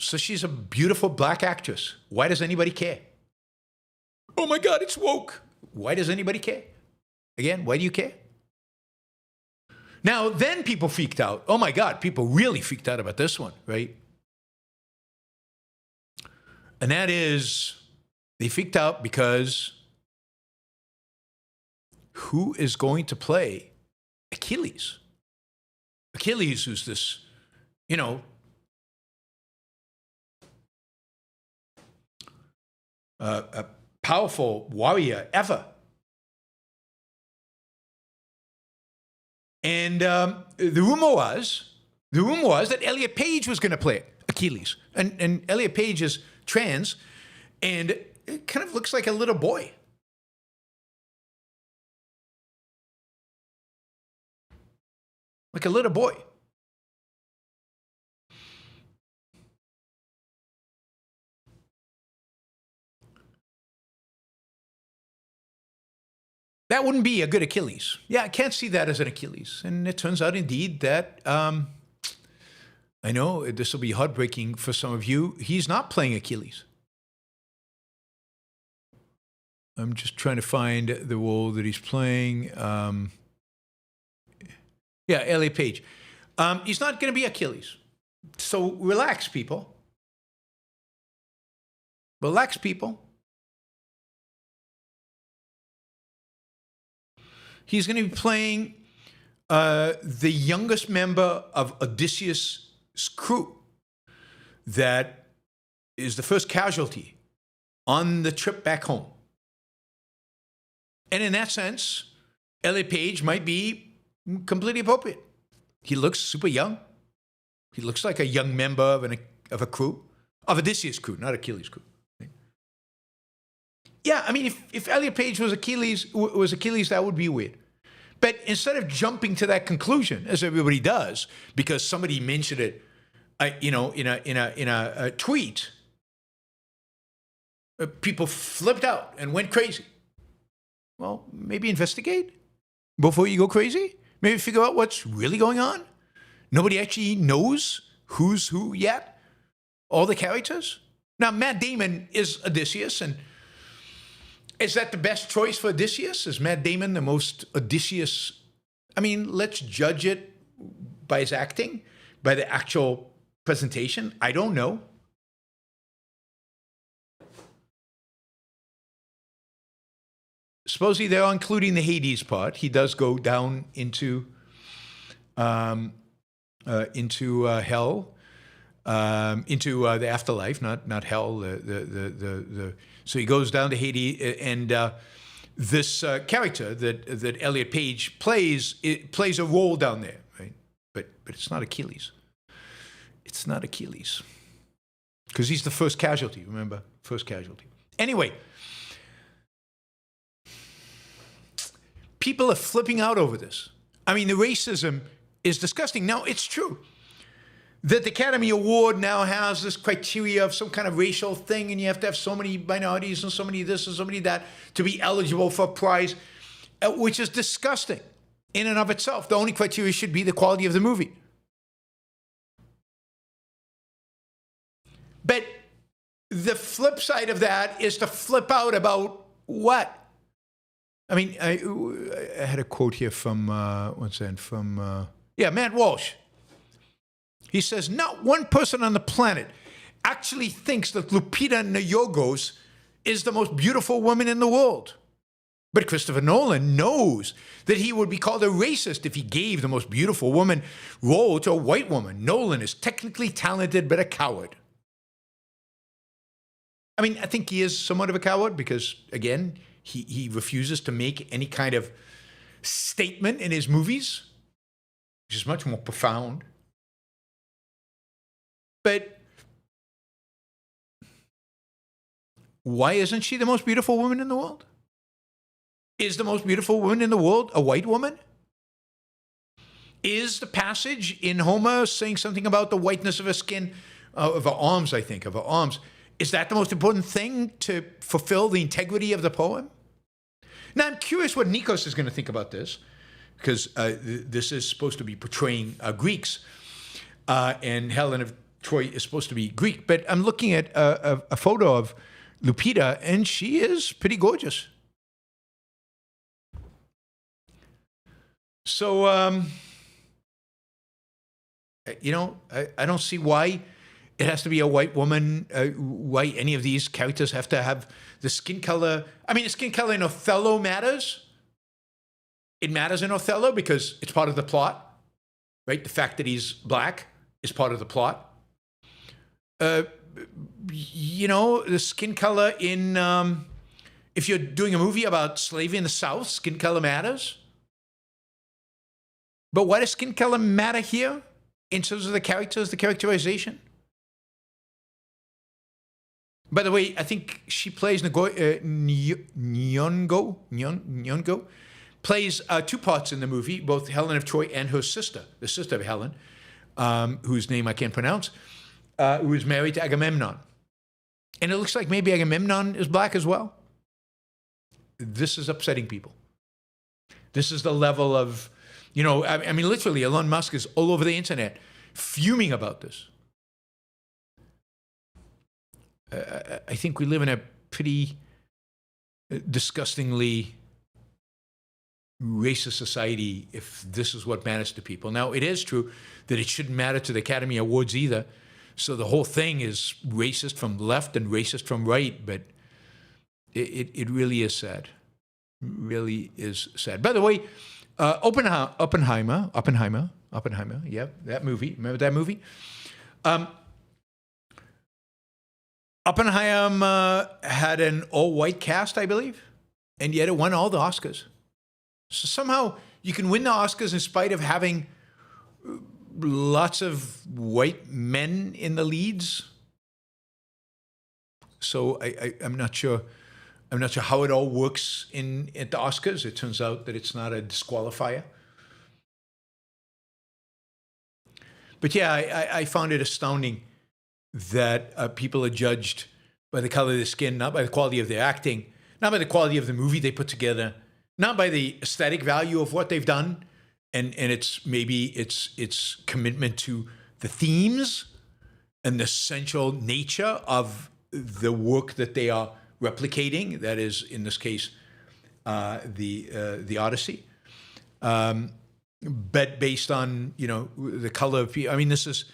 So she's a beautiful black actress. Why does anybody care? Oh my God, it's woke. Why does anybody care? Again, why do you care? Now, then people freaked out. Oh my God, people really freaked out about this one, right? And that is, they freaked out because who is going to play Achilles? Achilles, who's this, a powerful warrior ever. And the rumor was that Elliot Page was going to play Achilles. And Elliot Page is trans, and it kind of looks like a little boy. Like a little boy. That wouldn't be a good Achilles. Yeah, I can't see that as an Achilles. And it turns out indeed that, I know this will be heartbreaking for some of you, he's not playing Achilles. I'm just trying to find the role that he's playing. Yeah, Elliot Page. He's not going to be Achilles. So relax, people. Relax, people. He's going to be playing the youngest member of Odysseus' crew that is the first casualty on the trip back home. And in that sense, Elliot Page might be completely appropriate. He looks super young. He looks like a young member of a crew, of Odysseus' crew, not Achilles' crew. Yeah, I mean, if Elliot Page was Achilles, that would be weird. But instead of jumping to that conclusion, as everybody does, because somebody mentioned it, in a tweet, people flipped out and went crazy. Well, maybe investigate before you go crazy. Maybe figure out what's really going on. Nobody actually knows who's who yet. All the characters. Now, Matt Damon is Odysseus, and is that the best choice for Odysseus? Is Matt Damon the most Odysseus? I mean, let's judge it by his acting, by the actual presentation. I don't know. Supposedly they're including the Hades part. He does go down into hell, into the afterlife, not hell. So he goes down to Hades, and this character that Elliot Page plays a role down there, right? But it's not Achilles. It's not Achilles, because he's the first casualty. Remember, first casualty. Anyway, people are flipping out over this. I mean, the racism is disgusting. Now, it's true that the Academy Award now has this criteria of some kind of racial thing, and you have to have so many minorities and so many this and so many that to be eligible for a prize, which is disgusting in and of itself. The only criteria should be the quality of the movie. But the flip side of that is to flip out about what? I mean, I had a quote here from, Matt Walsh. He says, not one person on the planet actually thinks that Lupita Nyong'o is the most beautiful woman in the world. But Christopher Nolan knows that he would be called a racist if he gave the most beautiful woman role to a white woman. Nolan is technically talented, but a coward. I mean, I think he is somewhat of a coward because, again, he refuses to make any kind of statement in his movies, which is much more profound. But why isn't she the most beautiful woman in the world? Is the most beautiful woman in the world a white woman? Is the passage in Homer saying something about the whiteness of her skin, of her arms, I think, of her arms? Is that the most important thing to fulfill the integrity of the poem? Now, I'm curious what Nikos is going to think about this, because this is supposed to be portraying Greeks, and Helen of Troy is supposed to be Greek. But I'm looking at a photo of Lupita, and she is pretty gorgeous. So, I don't see why it has to be a white woman, why any of these characters have to have the skin color. I mean, the skin color in Othello matters. It matters in Othello because it's part of the plot, right? The fact that he's black is part of the plot. The skin color in, if you're doing a movie about slavery in the South, skin color matters. But why does skin color matter here in terms of the characters, the characterization? By the way, I think she plays Nyong'o plays two parts in the movie, both Helen of Troy and her sister, the sister of Helen, whose name I can't pronounce, who is married to Agamemnon. And it looks like maybe Agamemnon is black as well. This is upsetting people. This is the level of, I mean, literally, Elon Musk is all over the internet fuming about this. I think we live in a pretty disgustingly racist society if this is what matters to people. Now, it is true that it shouldn't matter to the Academy Awards either. So the whole thing is racist from left and racist from right, but it really is sad. Really is sad. By the way, Oppenheimer, yeah, that movie. Remember that movie? Oppenheimer had an all-white cast, I believe, and yet it won all the Oscars. So somehow you can win the Oscars in spite of having lots of white men in the leads. So I'm not sure. I'm not sure how it all works at the Oscars. It turns out that it's not a disqualifier. But yeah, I found it astounding that people are judged by the color of their skin, not by the quality of their acting, not by the quality of the movie they put together, not by the aesthetic value of what they've done, and it's commitment to the themes and the essential nature of the work that they are replicating. That is, in this case, the Odyssey. But based on the color of people. I mean, this is.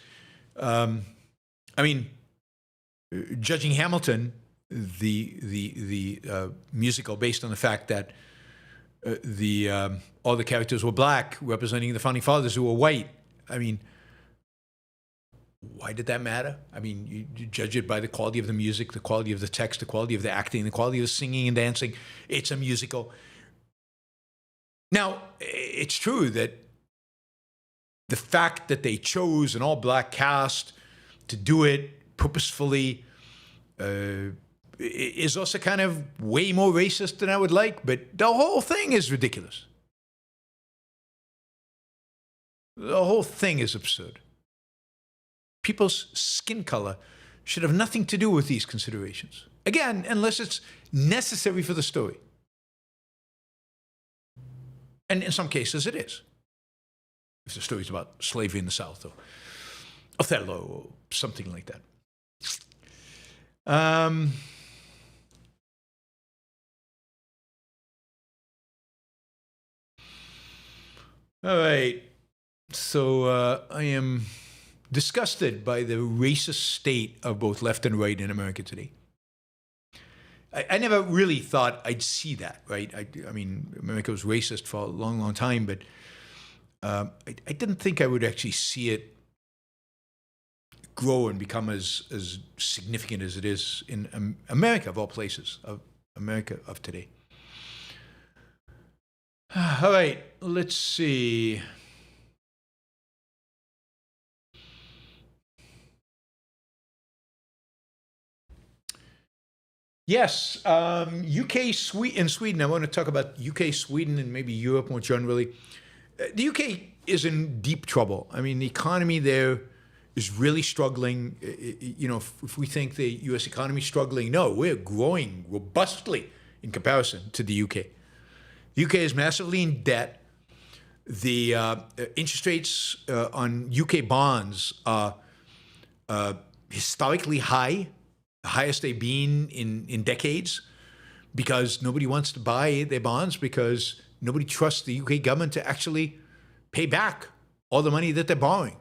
Judging Hamilton, the musical, based on the fact that all the characters were black, representing the founding fathers who were white. I mean, why did that matter? I mean, you judge it by the quality of the music, the quality of the text, the quality of the acting, the quality of the singing and dancing. It's a musical. Now, it's true that the fact that they chose an all-black cast to do it purposefully is also kind of way more racist than I would like, but the whole thing is ridiculous. The whole thing is absurd. People's skin color should have nothing to do with these considerations. Again, unless it's necessary for the story. And in some cases it is. If the story's about slavery in the South or Othello or something like that. All right. So I am disgusted by the racist state of both left and right in America today. I never really thought I'd see that, right? I mean, America was racist for a long, long time, but I didn't think I would actually see it grow and become as significant as it is in America, of all places, of America of today. All right, let's see. Yes, UK, and Sweden. I want to talk about UK, Sweden, and maybe Europe more generally. The UK is in deep trouble. I mean, the economy there is really struggling. You know, if we think the US economy is struggling, no, we're growing robustly in comparison to the UK. The UK is massively in debt. The interest rates on UK bonds are historically high, the highest they've been in decades, because nobody wants to buy their bonds because nobody trusts the UK government to actually pay back all the money that they're borrowing.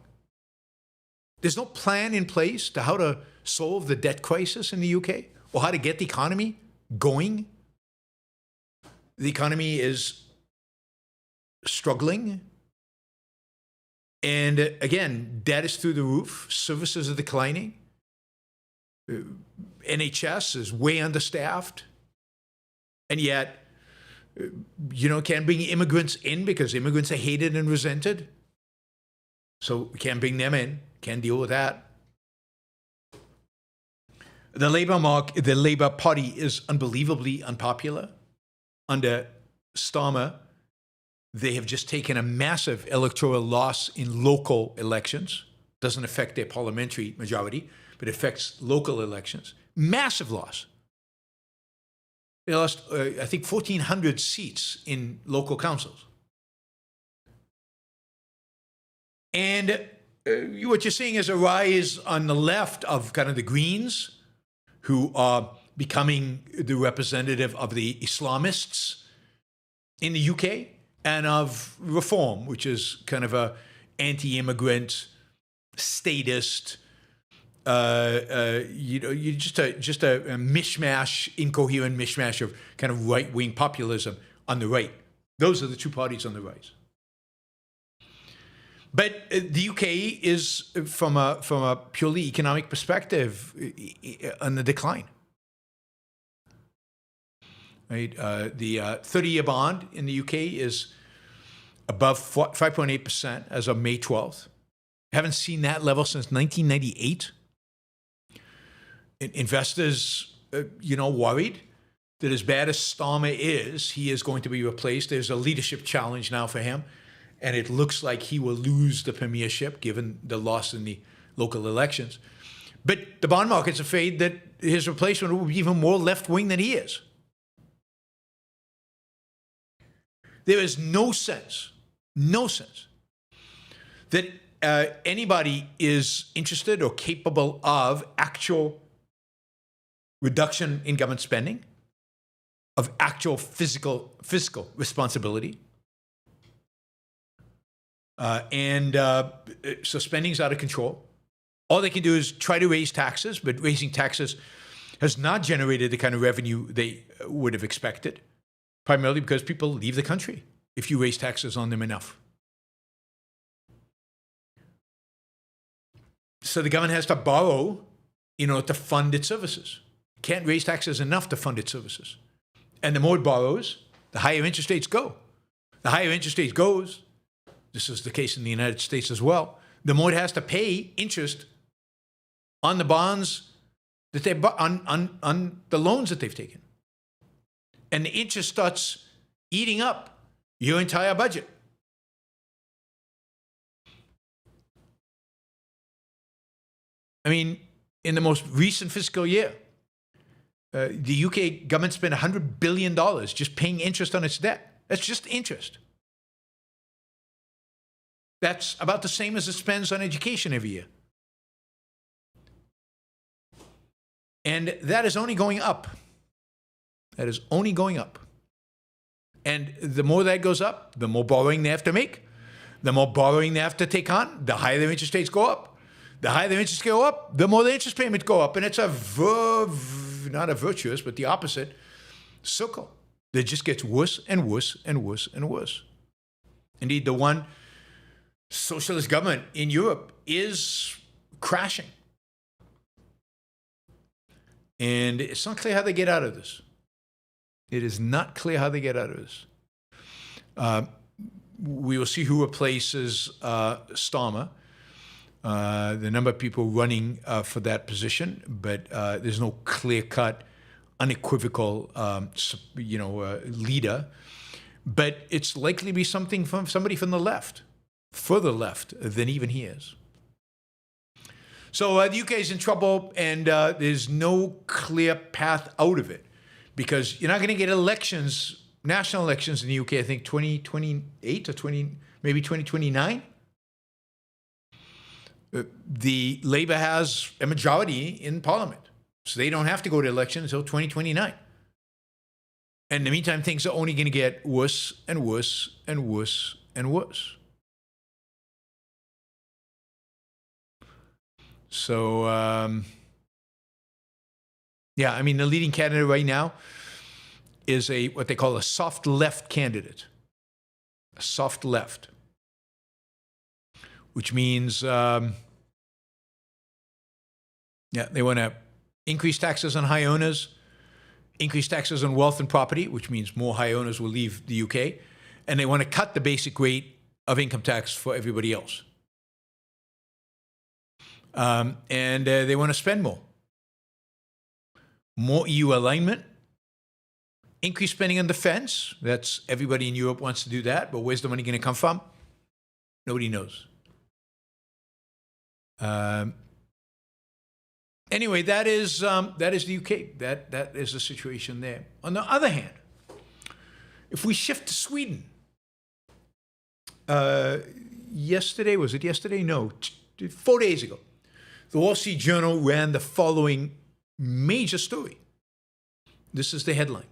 There's no plan in place to how to solve the debt crisis in the UK or how to get the economy going. The economy is struggling. And again, debt is through the roof. Services are declining. NHS is way understaffed. And yet, you know, can't bring immigrants in because immigrants are hated and resented. So we can't bring them in. Can't deal with that. The Labour Party is unbelievably unpopular. Under Starmer, they have just taken a massive electoral loss in local elections. Doesn't affect their parliamentary majority, but affects local elections. Massive loss. They lost, I think, 1,400 seats in local councils. And what you're seeing is a rise on the left of kind of the Greens, who are becoming the representative of the Islamists in the UK, and of Reform, which is kind of a anti-immigrant, statist, you just a mishmash, incoherent mishmash of kind of right-wing populism on the right. Those are the two parties on the right. But the UK is, from a purely economic perspective, on the decline. Right? The 30-year bond in the UK is above 5.8% as of May 12th. Haven't seen that level since 1998. Investors, worried that as bad as Starmer is, he is going to be replaced. There's a leadership challenge now for him, and it looks like he will lose the premiership given the loss in the local elections. But the bond market's afraid that his replacement will be even more left-wing than he is. There is no sense that anybody is interested or capable of actual reduction in government spending, of actual fiscal responsibility. So spending's out of control. All they can do is try to raise taxes, but raising taxes has not generated the kind of revenue they would have expected, primarily because people leave the country if you raise taxes on them enough. So the government has to borrow in order to fund its services. Can't raise taxes enough to fund its services. And the more it borrows, the higher interest rates go. The higher interest rates goes, this is the case in the United States as well, the more it has to pay interest on the bonds that they on the loans that they've taken. And the interest starts eating up your entire budget. I mean, in the most recent fiscal year, the UK government spent $100 billion just paying interest on its debt. That's just interest. That's about the same as it spends on education every year. And that is only going up. That is only going up. And the more that goes up, the more borrowing they have to make. The more borrowing they have to take on, the higher their interest rates go up. The higher their interest go up, the more the interest payments go up. And it's not a virtuous, but the opposite circle that just gets worse and worse and worse and worse. Indeed, the one socialist government in Europe is crashing. And it's not clear how they get out of this. It is not clear how they get out of this. We will see who replaces Starmer. The number of people running for that position, but there's no clear-cut, unequivocal, leader. But it's likely to be somebody from the left, further left than even he is. So the UK is in trouble, and there's no clear path out of it, because you're not going to get elections, national elections in the UK. I think 2028 or maybe 2029. The Labour has a majority in Parliament, so they don't have to go to election until 2029. And in the meantime, things are only going to get worse and worse and worse and worse. So, yeah, I mean, the leading candidate right now is what they call a soft left candidate. A soft left. Which means, they want to increase taxes on high owners, increase taxes on wealth and property, which means more high owners will leave the UK, and they want to cut the basic rate of income tax for everybody else. And they want to spend more. More EU alignment, increase spending on defense. That's everybody in Europe wants to do that, but where's the money going to come from? Nobody knows. Anyway, that is the UK. That is the situation there. On the other hand, if we shift to Sweden, yesterday, was it yesterday? No, 4 days ago, the Wall Street Journal ran the following major story. This is the headline.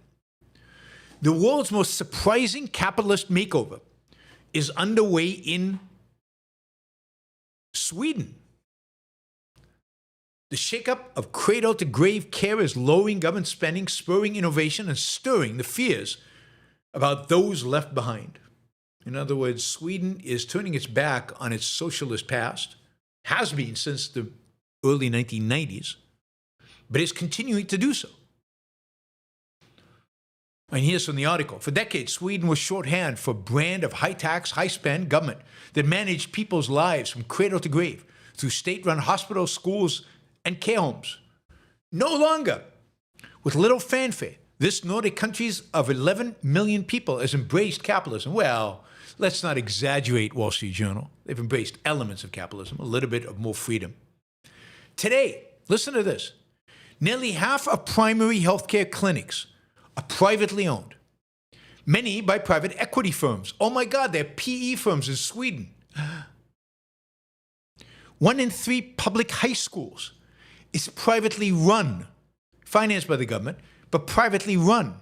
The world's most surprising capitalist makeover is underway in Sweden. The shakeup of cradle-to-grave care is lowering government spending, spurring innovation, and stirring the fears about those left behind. In other words, Sweden is turning its back on its socialist past, has been since the early 1990s, but is continuing to do so. And here's from the article. For decades, Sweden was shorthand for a brand of high-tax, high-spend government that managed people's lives from cradle to grave through state-run hospitals, schools, and care homes. No longer, with little fanfare, this Nordic country of 11 million people has embraced capitalism. Well, let's not exaggerate, Wall Street Journal. They've embraced elements of capitalism, a little bit of more freedom. Today, listen to this. Nearly half of primary healthcare clinics are privately owned, many by private equity firms. Oh my God, they're PE firms in Sweden. 1 in 3 public high schools is privately run, financed by the government, but privately run,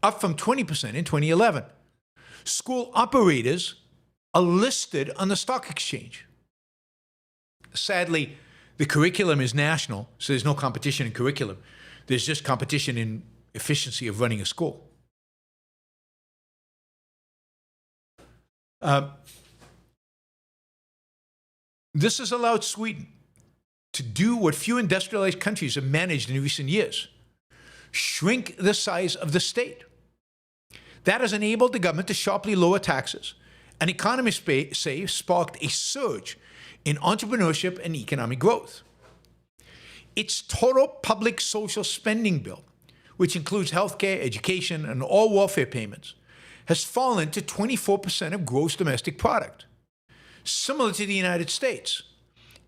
up from 20% in 2011. School operators are listed on the stock exchange. Sadly, the curriculum is national, so there's no competition in curriculum. There's just competition in efficiency of running a school. This has allowed Sweden to do what few industrialized countries have managed in recent years: shrink the size of the state. That has enabled the government to sharply lower taxes, and economists say sparked a surge in entrepreneurship and economic growth. Its total public social spending bill, which includes healthcare, education, and all welfare payments, has fallen to 24% of gross domestic product. Similar to the United States,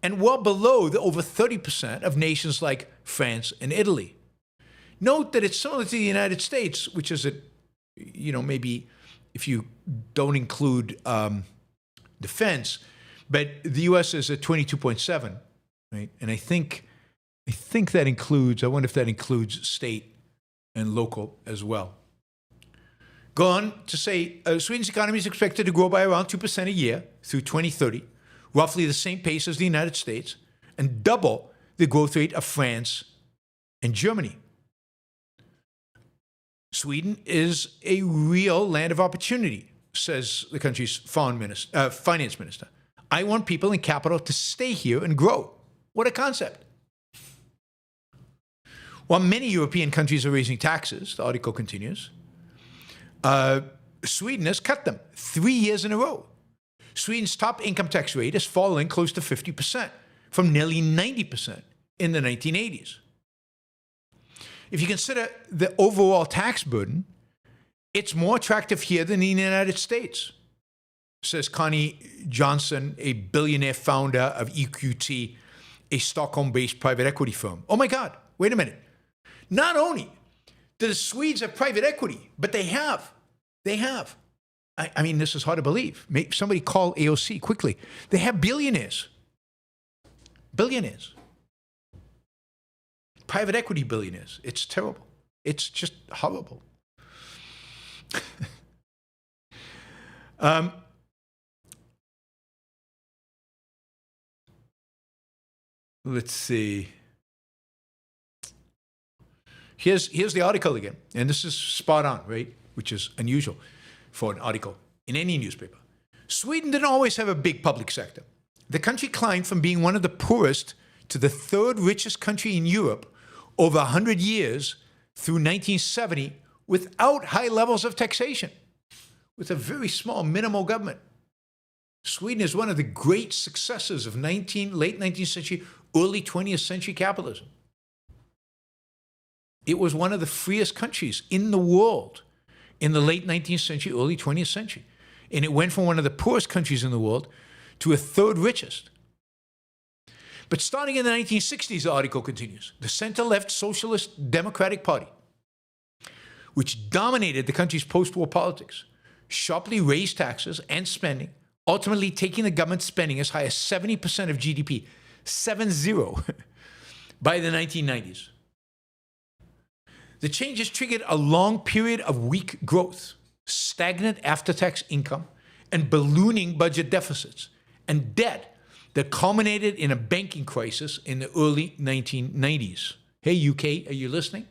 and well below the over 30% of nations like France and Italy. Note that it's similar to the United States, which is maybe if you don't include defense, but the U.S. is at 22.7, right? And I think that includes, I wonder if that includes state and local as well. Go on to say Sweden's economy is expected to grow by around 2% a year through 2030, roughly the same pace as the United States, and double the growth rate of France and Germany. Sweden is a real land of opportunity, says the country's finance minister. I want people in capital to stay here and grow. What a concept. While many European countries are raising taxes, the article continues, Sweden has cut them 3 years in a row. Sweden's top income tax rate is falling close to 50% from nearly 90% in the 1980s. If you consider the overall tax burden, it's more attractive here than in the United States, says Connie Johnson, a billionaire founder of EQT, a Stockholm-based private equity firm. Oh my God, wait a minute. Not only do the Swedes have private equity, but they have. I mean, this is hard to believe. Somebody call AOC quickly. They have billionaires. Billionaires. Private equity billionaires. It's terrible. It's just horrible. Let's see. Here's the article again, and this is spot on, right? Which is unusual for an article in any newspaper. Sweden didn't always have a big public sector. The country climbed from being one of the poorest to the third richest country in Europe over 100 years through 1970 without high levels of taxation, with a very small minimal government. Sweden is one of the great successes of late 19th century, early 20th century capitalism. It was one of the freest countries in the world in the late 19th century, early 20th century. And it went from one of the poorest countries in the world to a third richest. But starting in the 1960s, the article continues, the center-left Socialist Democratic Party, which dominated the country's post-war politics, sharply raised taxes and spending, ultimately taking the government spending as high as 70% of GDP, 7-0, by the 1990s. The changes triggered a long period of weak growth, stagnant after-tax income, and ballooning budget deficits, and debt that culminated in a banking crisis in the early 1990s. Hey, UK, are you listening?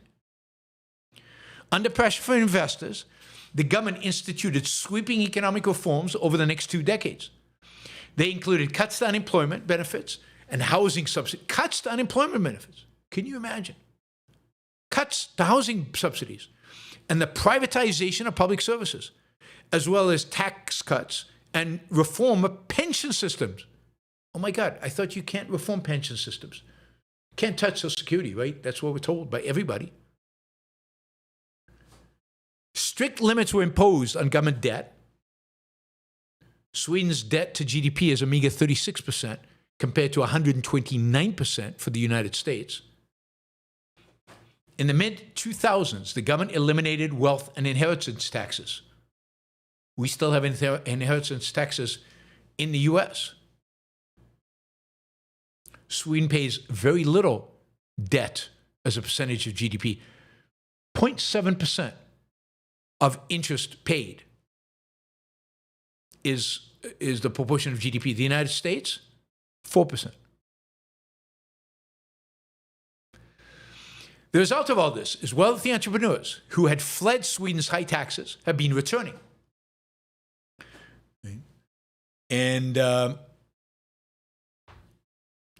Under pressure from investors, the government instituted sweeping economic reforms over the next 2 decades. They included cuts to unemployment benefits and housing subsidies. Cuts to unemployment benefits. Can you imagine? Cuts to housing subsidies and the privatization of public services, as well as tax cuts and reform of pension systems. Oh my God, I thought you can't reform pension systems. Can't touch Social Security, right? That's what we're told by everybody. Strict limits were imposed on government debt. Sweden's debt to GDP is a meager 36% compared to 129% for the United States. In the mid-2000s, the government eliminated wealth and inheritance taxes. We still have inheritance taxes in the U.S. Sweden pays very little debt as a percentage of GDP. 0.7% of interest paid is the proportion of GDP. The United States, 4%. The result of all this is wealthy entrepreneurs who had fled Sweden's high taxes have been returning. And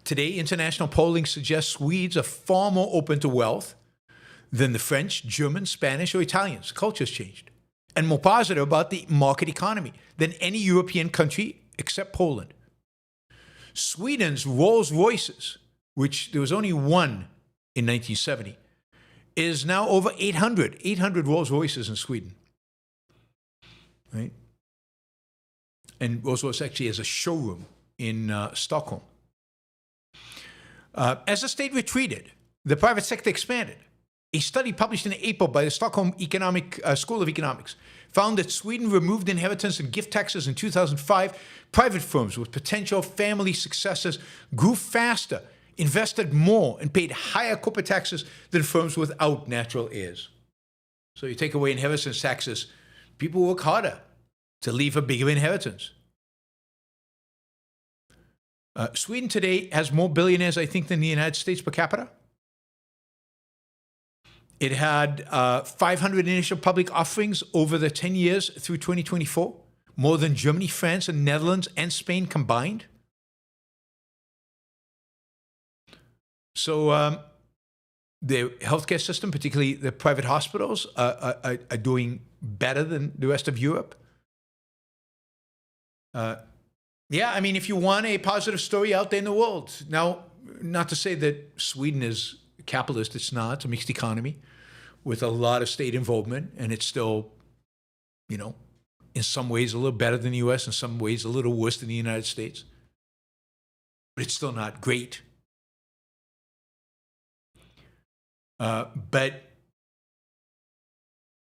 today, international polling suggests Swedes are far more open to wealth than the French, German, Spanish, or Italians. Culture's changed. And more positive about the market economy than any European country except Poland. Sweden's Rolls Royces, which there was only one in 1970, is now over 800 Rolls Royces in Sweden. Right? And Rolls Royce actually has a showroom in Stockholm. As the state retreated, the private sector expanded. A study published in April by the Stockholm School of Economics found that Sweden removed inheritance and gift taxes in 2005. Private firms with potential family successors grew faster, invested more, and paid higher corporate taxes than firms without natural heirs. So you take away inheritance taxes, people work harder to leave a bigger inheritance. Sweden today has more billionaires, I think, than the United States per capita. It had 500 initial public offerings over the 10 years through 2024, more than Germany, France, and Netherlands and Spain combined. So the healthcare system, particularly the private hospitals, are doing better than the rest of Europe. Yeah, I mean, if you want a positive story out there in the world. Now, not to say that Sweden is capitalist, it's not. It's a mixed economy with a lot of state involvement, and it's still, in some ways a little better than the US, in some ways a little worse than the United States. But it's still not great. But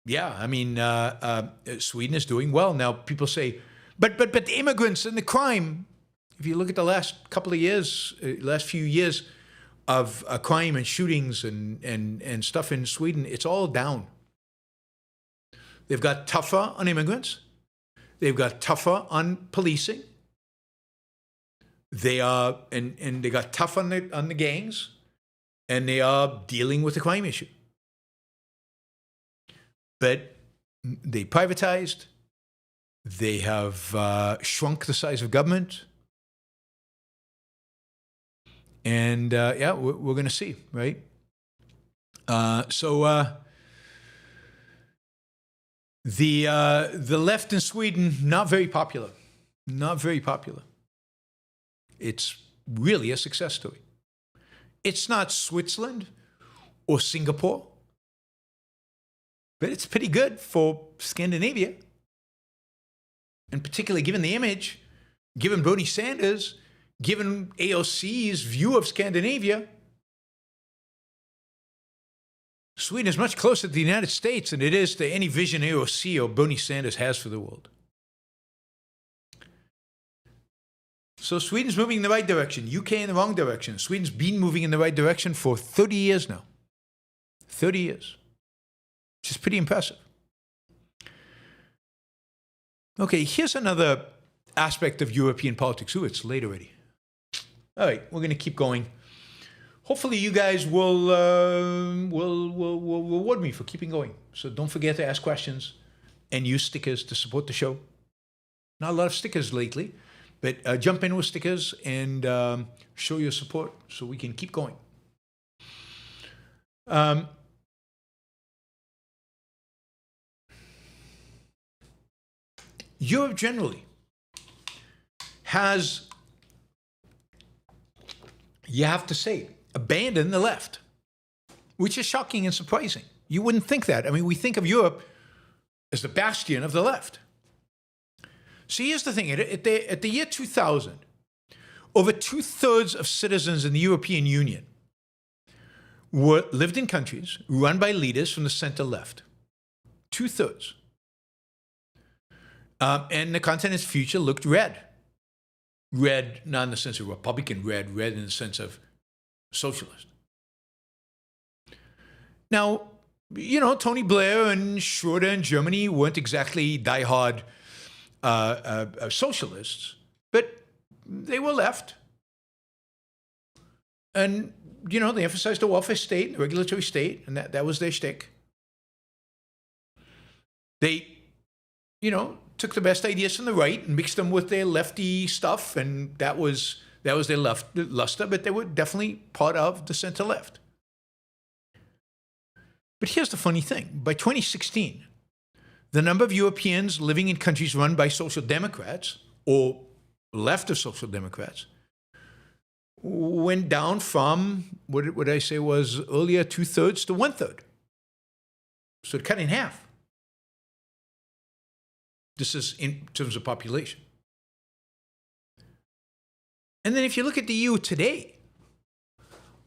yeah, I mean, Sweden is doing well. Now, people say, but the immigrants and the crime, if you look at the last couple of years, last few years of crime and shootings and stuff in Sweden, it's all down. They've got tougher on immigrants. They've got tougher on policing. They are, and they got tough on the gangs, and they are dealing with the crime issue. But they privatized. They have shrunk the size of government. And yeah, we're going to see, right? So the left in Sweden, not very popular. Not very popular. It's really a success story. It's not Switzerland or Singapore, but it's pretty good for Scandinavia. And particularly given the image, given Bernie Sanders, given AOC's view of Scandinavia, Sweden is much closer to the United States than it is to any vision AOC or Bernie Sanders has for the world. So Sweden's moving in the right direction, UK in the wrong direction. Sweden's been moving in the right direction for 30 years now. 30 years. Which is pretty impressive. Okay, here's another aspect of European politics. Ooh, it's late already. All right, we're going to keep going. Hopefully you guys will reward me for keeping going. So don't forget to ask questions and use stickers to support the show. Not a lot of stickers lately, but jump in with stickers and show your support so we can keep going. Europe generally has, you have to say, abandoned the left, which is shocking and surprising. You wouldn't think that. I mean, we think of Europe as the bastion of the left. So here's the thing. At the year 2000, over 2/3 of citizens in the European Union lived in countries run by leaders from the center-left. 2/3. And the continent's future looked red. Red, not in the sense of Republican red, red in the sense of socialist. Now, Tony Blair and Schröder in Germany weren't exactly diehard socialists, but they were left. And, they emphasized the welfare state, the regulatory state, and that was their shtick. They, took the best ideas from the right and mixed them with their lefty stuff, and that was their luster, but they were definitely part of the center-left. But here's the funny thing. By 2016, the number of Europeans living in countries run by social democrats or left of social democrats went down from, what I say was earlier 2/3 to 1/3. So it cut in half. This is in terms of population. And then if you look at the EU today,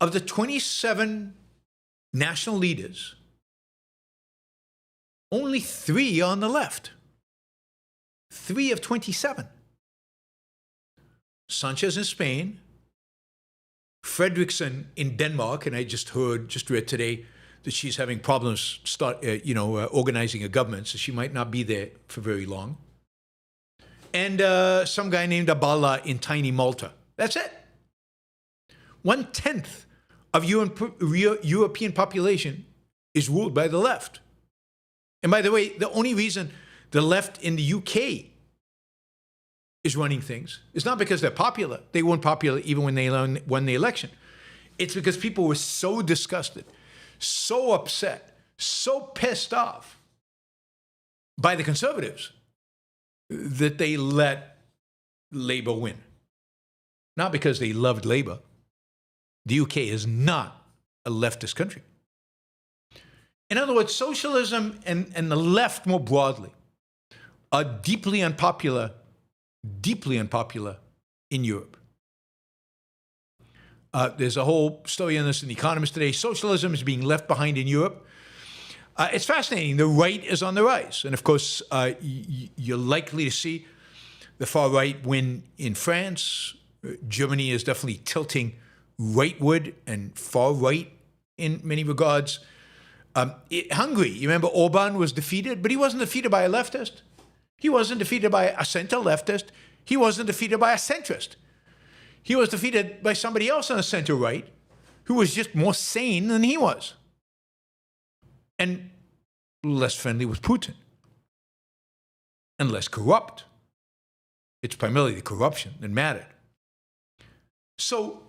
of the 27 national leaders, only 3 are on the left. 3 of 27. Sanchez in Spain, Frederiksen in Denmark, and I just read today that she's having problems organizing a government, so she might not be there for very long. And some guy named Abala in tiny Malta. That's it. 1/10 of European population is ruled by the left. And by the way, the only reason the left in the UK is running things is not because they're popular. They weren't popular even when they won the election. It's because people were so disgusted, so upset, so pissed off by the Conservatives that they let Labour win. Not because they loved Labour. The UK is not a leftist country. In other words, socialism and the left more broadly are deeply unpopular in Europe. There's a whole story on this in The Economist today. Socialism is being left behind in Europe. It's fascinating. The right is on the rise. And of course, you're likely to see the far right win in France. Germany is definitely tilting rightward and far right in many regards. Hungary, you remember Orban was defeated, but he wasn't defeated by a leftist. He wasn't defeated by a center-leftist. He wasn't defeated by a centrist. He was defeated by somebody else on the center-right who was just more sane than he was and less friendly with Putin and less corrupt. It's primarily the corruption that mattered. So,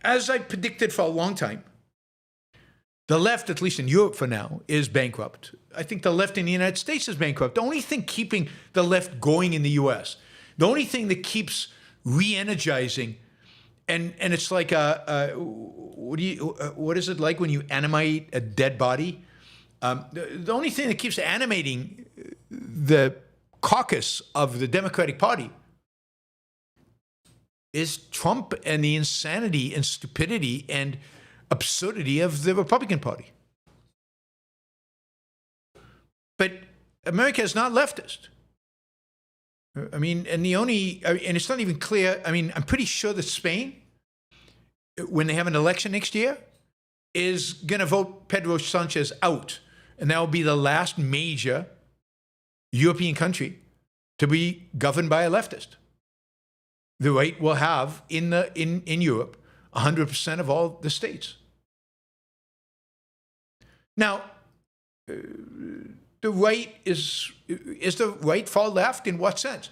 as I predicted for a long time, the left, at least in Europe for now, is bankrupt. I think the left in the United States is bankrupt. The only thing keeping the left going in the US, the only thing that keeps re-energizing, and it's like what is it like when you animate a dead body? The only thing that keeps animating the caucus of the Democratic Party is Trump and the insanity and stupidity and absurdity of the Republican Party. But America is not leftist. I mean, and it's not even clear. I mean, I'm pretty sure that Spain, when they have an election next year, is going to vote Pedro Sanchez out. And that will be the last major European country to be governed by a leftist. The right will have in Europe 100% of all the states. Now, the right is the right far left in what sense?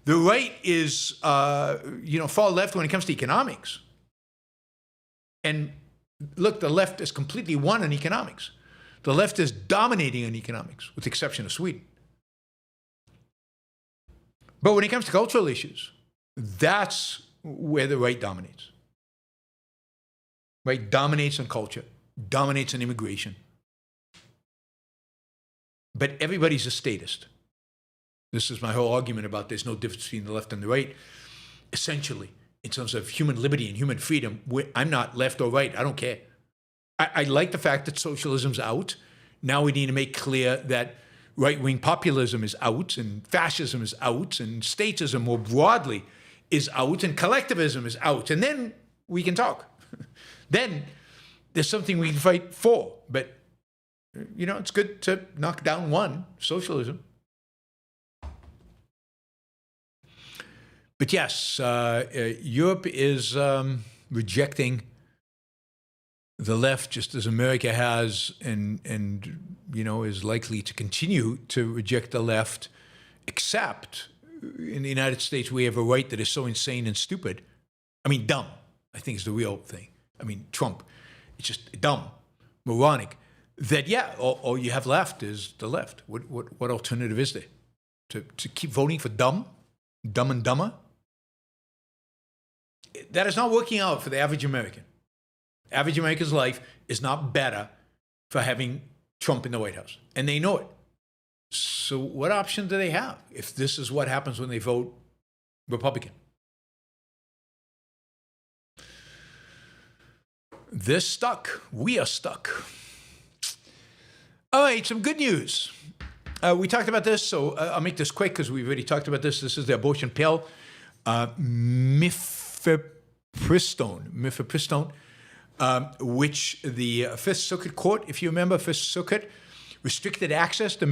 The right is far left when it comes to economics. And look, the left is completely won in economics. The left is dominating in economics, with the exception of Sweden. But when it comes to cultural issues, that's where the right dominates. Right dominates on culture, dominates on immigration. But everybody's a statist. This is my whole argument about there's no difference between the left and the right. Essentially, in terms of human liberty and human freedom, I'm not left or right. I don't care. I like the fact that socialism's out. Now we need to make clear that right-wing populism is out, and fascism is out, and statism more broadly is out, and collectivism is out. And then we can talk. Then there's something we can fight for. But, it's good to knock down one, socialism. But yes, Europe is rejecting the left, just as America has, and is likely to continue to reject the left, except in the United States we have a right that is so insane and stupid. I mean, dumb, I think is the real thing. I mean, Trump, it's just dumb, moronic, that, all you have left is the left. What alternative is there? To keep voting for dumb and dumber? That is not working out for the average American. Average American's life is not better for having Trump in the White House. And they know it. So what option do they have if this is what happens when they vote Republican? This stuck. We are stuck. All right, some good news. We talked about this, so I'll make this quick because we've already talked about this. This is the abortion pill. Mifepristone, which the Fifth Circuit Court, if you remember, Fifth Circuit, restricted access to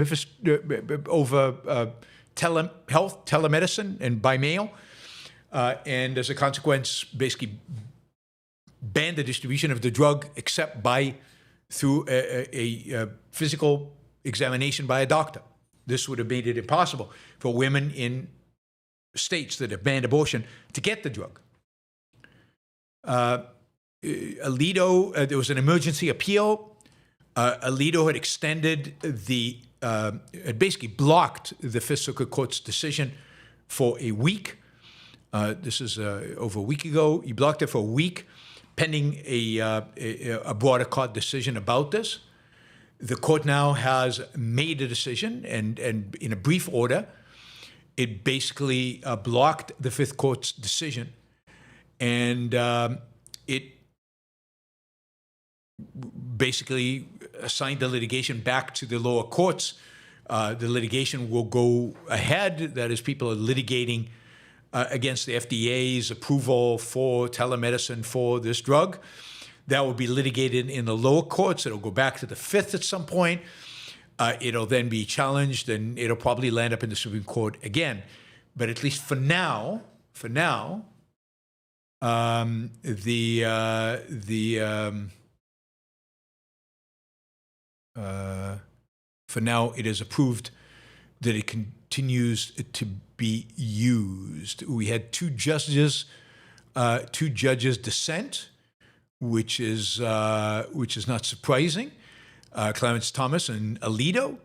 over telehealth, telemedicine, and by mail. And as a consequence, basically banned the distribution of the drug except through a physical examination by a doctor. This would have made it impossible for women in states that have banned abortion to get the drug. Alito, there was an emergency appeal. Alito had extended had basically blocked the Fifth Circuit Court's decision for a week. This is over a week ago. He blocked it for a week, pending a broader court decision about this. The court now has made a decision, and in a brief order, it basically blocked the Fifth Court's decision, and it basically assigned the litigation back to the lower courts. The litigation will go ahead. That is, people are litigating against the FDA's approval for telemedicine for this drug. That will be litigated in the lower courts. It'll go back to the Fifth at some point. It'll then be challenged, and it'll probably land up in the Supreme Court again. But at least for now, it is approved that it continues to be used. We had two judges dissent, which is not surprising. Clarence Thomas and Alito.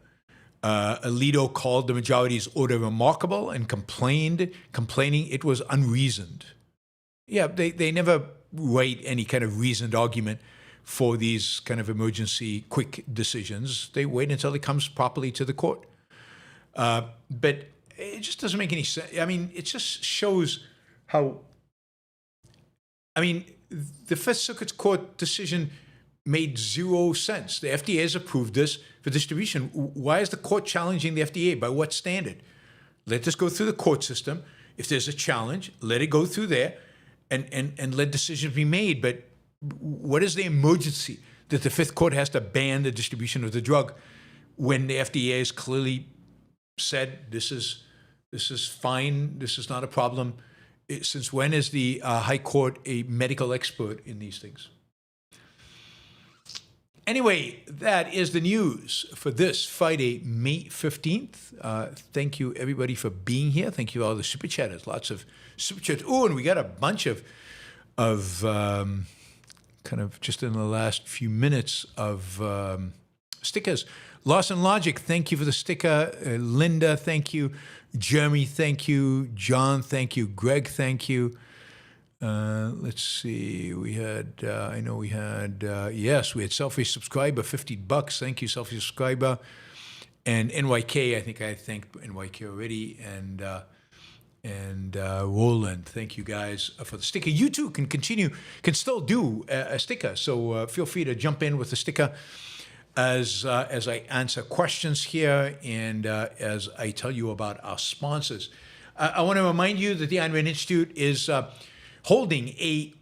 Alito called the majority's order remarkable and complaining it was unreasoned. Yeah, they never write any kind of reasoned argument for these kind of emergency quick decisions. They wait until it comes properly to the court. But it just doesn't make any sense. I mean, it just shows how, the Fifth Circuit's court decision made zero sense. The FDA has approved this for distribution. Why is the court challenging the FDA? By what standard? Let this go through the court system. If there's a challenge, let it go through there and let decisions be made. But what is the emergency that the Fifth Court has to ban the distribution of the drug when the FDA has clearly said this is fine, this is not a problem? Since when is the High Court a medical expert in these things? Anyway, that is the news for this Friday, May 15th. Thank you, everybody, for being here. Thank you, all the super chatters. Lots of super chats. Oh, and we got a bunch of kind of just in the last few minutes of stickers. Lawson Logic, thank you for the sticker. Linda, thank you. Jeremy, thank you. John, thank you. Greg, thank you. Let's see. We had, yes, we had Selfish Subscriber, $50. Thank you, Selfish Subscriber. And NYK, I think I thanked NYK already. And Roland, thank you guys for the sticker. You too can still do a sticker. So feel free to jump in with the sticker as I answer questions here and as I tell you about our sponsors. I want to remind you that the Ayn Rand Institute is holding a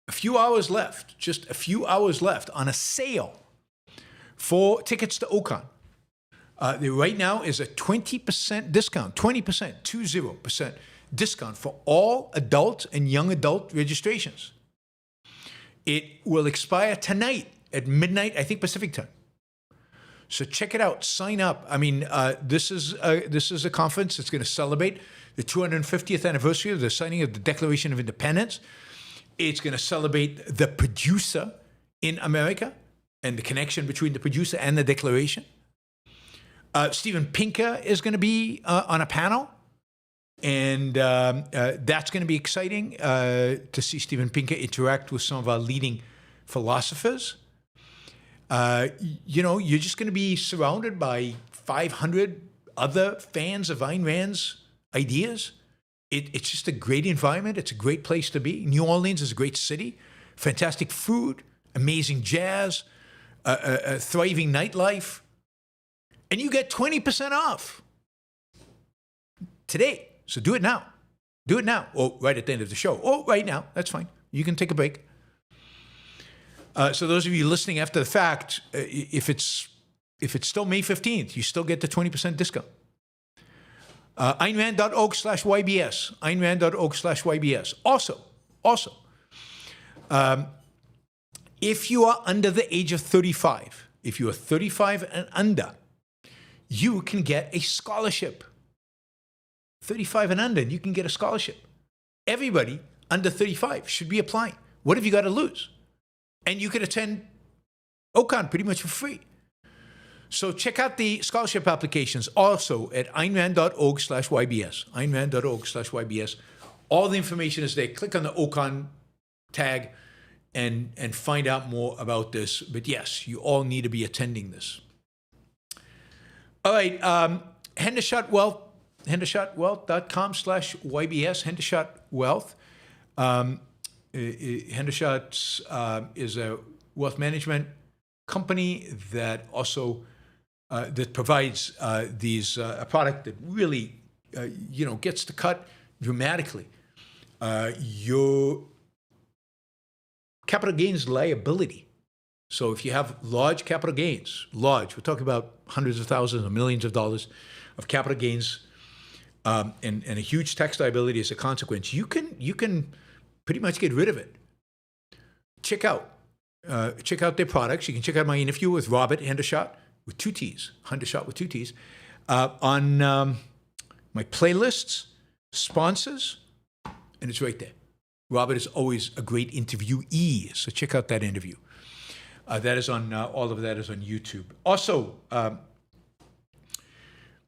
few hours left, just a few hours left on a sale for tickets to Okan. There right now is a 20% discount, 20% discount for all adult and young adult registrations. It will expire tonight at midnight, I think Pacific time. So check it out. Sign up. I mean, this is a conference that's going to celebrate the 250th anniversary of the signing of the Declaration of Independence. It's going to celebrate the producer in America and the connection between the producer and the Declaration. Steven Pinker is going to be on a panel, and that's going to be exciting to see Steven Pinker interact with some of our leading philosophers. You're just going to be surrounded by 500 other fans of Ayn Rand's ideas. It's just a great environment. It's a great place to be. New Orleans is a great city fantastic food, amazing jazz, a thriving nightlife, and you get 20% off today. So do it now. Do it now, or right at the end of the show, or right now. That's fine. You can take a break. So those of you listening after the fact, if it's still May 15th, you still get the 20% discount. Einrand.org/YBS. Einrand.org/YBS. Also, if you are under the age of 35, if you are 35 and under, you can get a scholarship. 35 and under, and you can get a scholarship. Everybody under 35 should be applying. What have you got to lose? And you can attend OCON pretty much for free. So check out the scholarship applications also at einrand.org/YBS. Einrand.org/YBS. All the information is there. Click on the OCON tag and find out more about this. But yes, you all need to be attending this. All right, Hendershot Wealth, hendershotwealth.com/YBS, Hendershot Wealth. Hendershot is a wealth management company that also that provides a product that really gets to cut dramatically your capital gains liability. So if you have large capital gains, we're talking about hundreds of thousands or millions of dollars of capital gains, and a huge tax liability as a consequence, you can pretty much get rid of it. Check out their products. You can check out my interview with Robert Hendershot with 2 T's, Hendershot with 2 T's, on my playlists, sponsors, and it's right there. Robert is always a great interviewee, so check out that interview. That is on all of that is on YouTube. Also,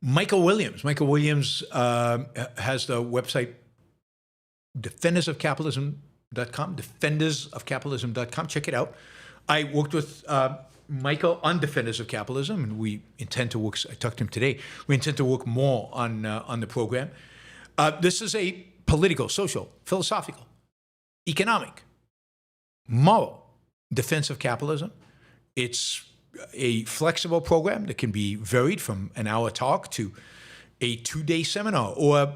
Michael Williams. Michael Williams has the website defendersofcapitalism.com, defendersofcapitalism.com. Check it out. I worked with Michael on Defenders of Capitalism, and we intend to work. I talked to him today. We intend to work more on the program. This is a political, social, philosophical, economic, moral defense of capitalism. It's a flexible program that can be varied from an hour talk to a 2-day seminar or a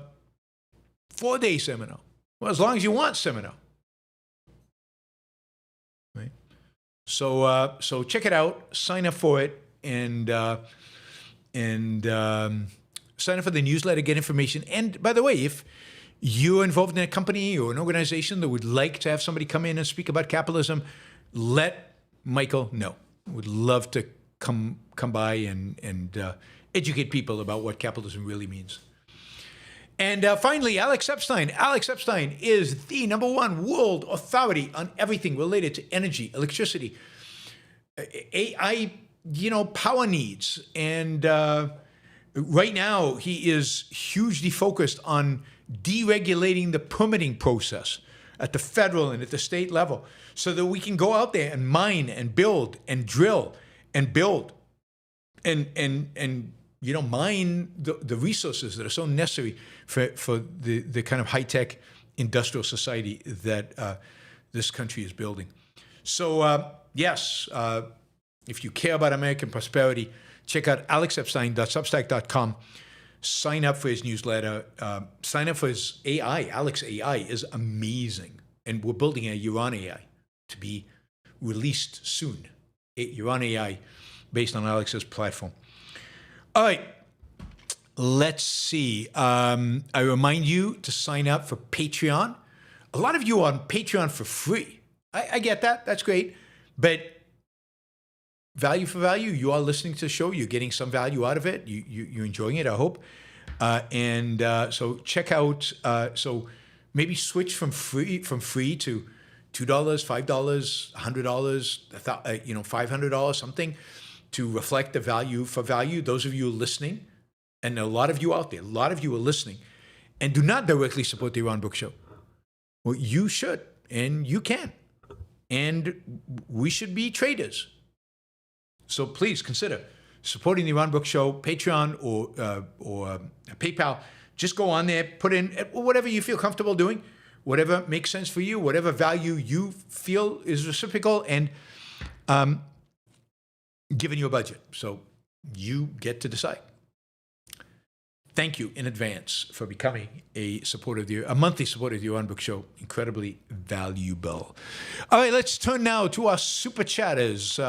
4-day seminar. Well, as long as you want seminar. Right? So check it out, sign up for it, and sign up for the newsletter, get information. And by the way, if you're involved in a company or an organization that would like to have somebody come in and speak about capitalism, let Michael know. Would love to come by and educate people about what capitalism really means. And finally, Alex Epstein. Alex Epstein is the #1 world authority on everything related to energy, electricity, AI, power needs. And right now, he is hugely focused on deregulating the permitting process at the federal and at the state level so that we can go out there and mine and build and drill and build and mine the resources that are so necessary for the kind of high-tech industrial society that this country is building. So, yes, if you care about American prosperity, check out alexepstein.substack.com. Sign up for his newsletter. Sign up for his AI. Alex AI is amazing. And we're building a Yaron AI to be released soon. Yaron AI based on Alex's platform. All right. Let's see. I remind you to sign up for Patreon. A lot of you are on Patreon for free. I get that. That's great. But value for value, you are listening to the show. You're getting some value out of it. You're enjoying it, I hope. So check out. So maybe switch from free to $2, $5, $100, $500, something to reflect the value for value. Those of you listening, and a lot of you out there, a lot of you are listening, and do not directly support the Yaron Brook Show. Well, you should, and you can, and we should be traders. So please consider supporting the Yaron Brook Show, Patreon or PayPal. Just go on there, put in whatever you feel comfortable doing. whatever makes sense for you, whatever value you feel is reciprocal, and giving you a budget. So you get to decide. Thank you in advance for becoming a monthly supporter of the Yaron Brook Show. Incredibly valuable. All right, let's turn now to our super chatters.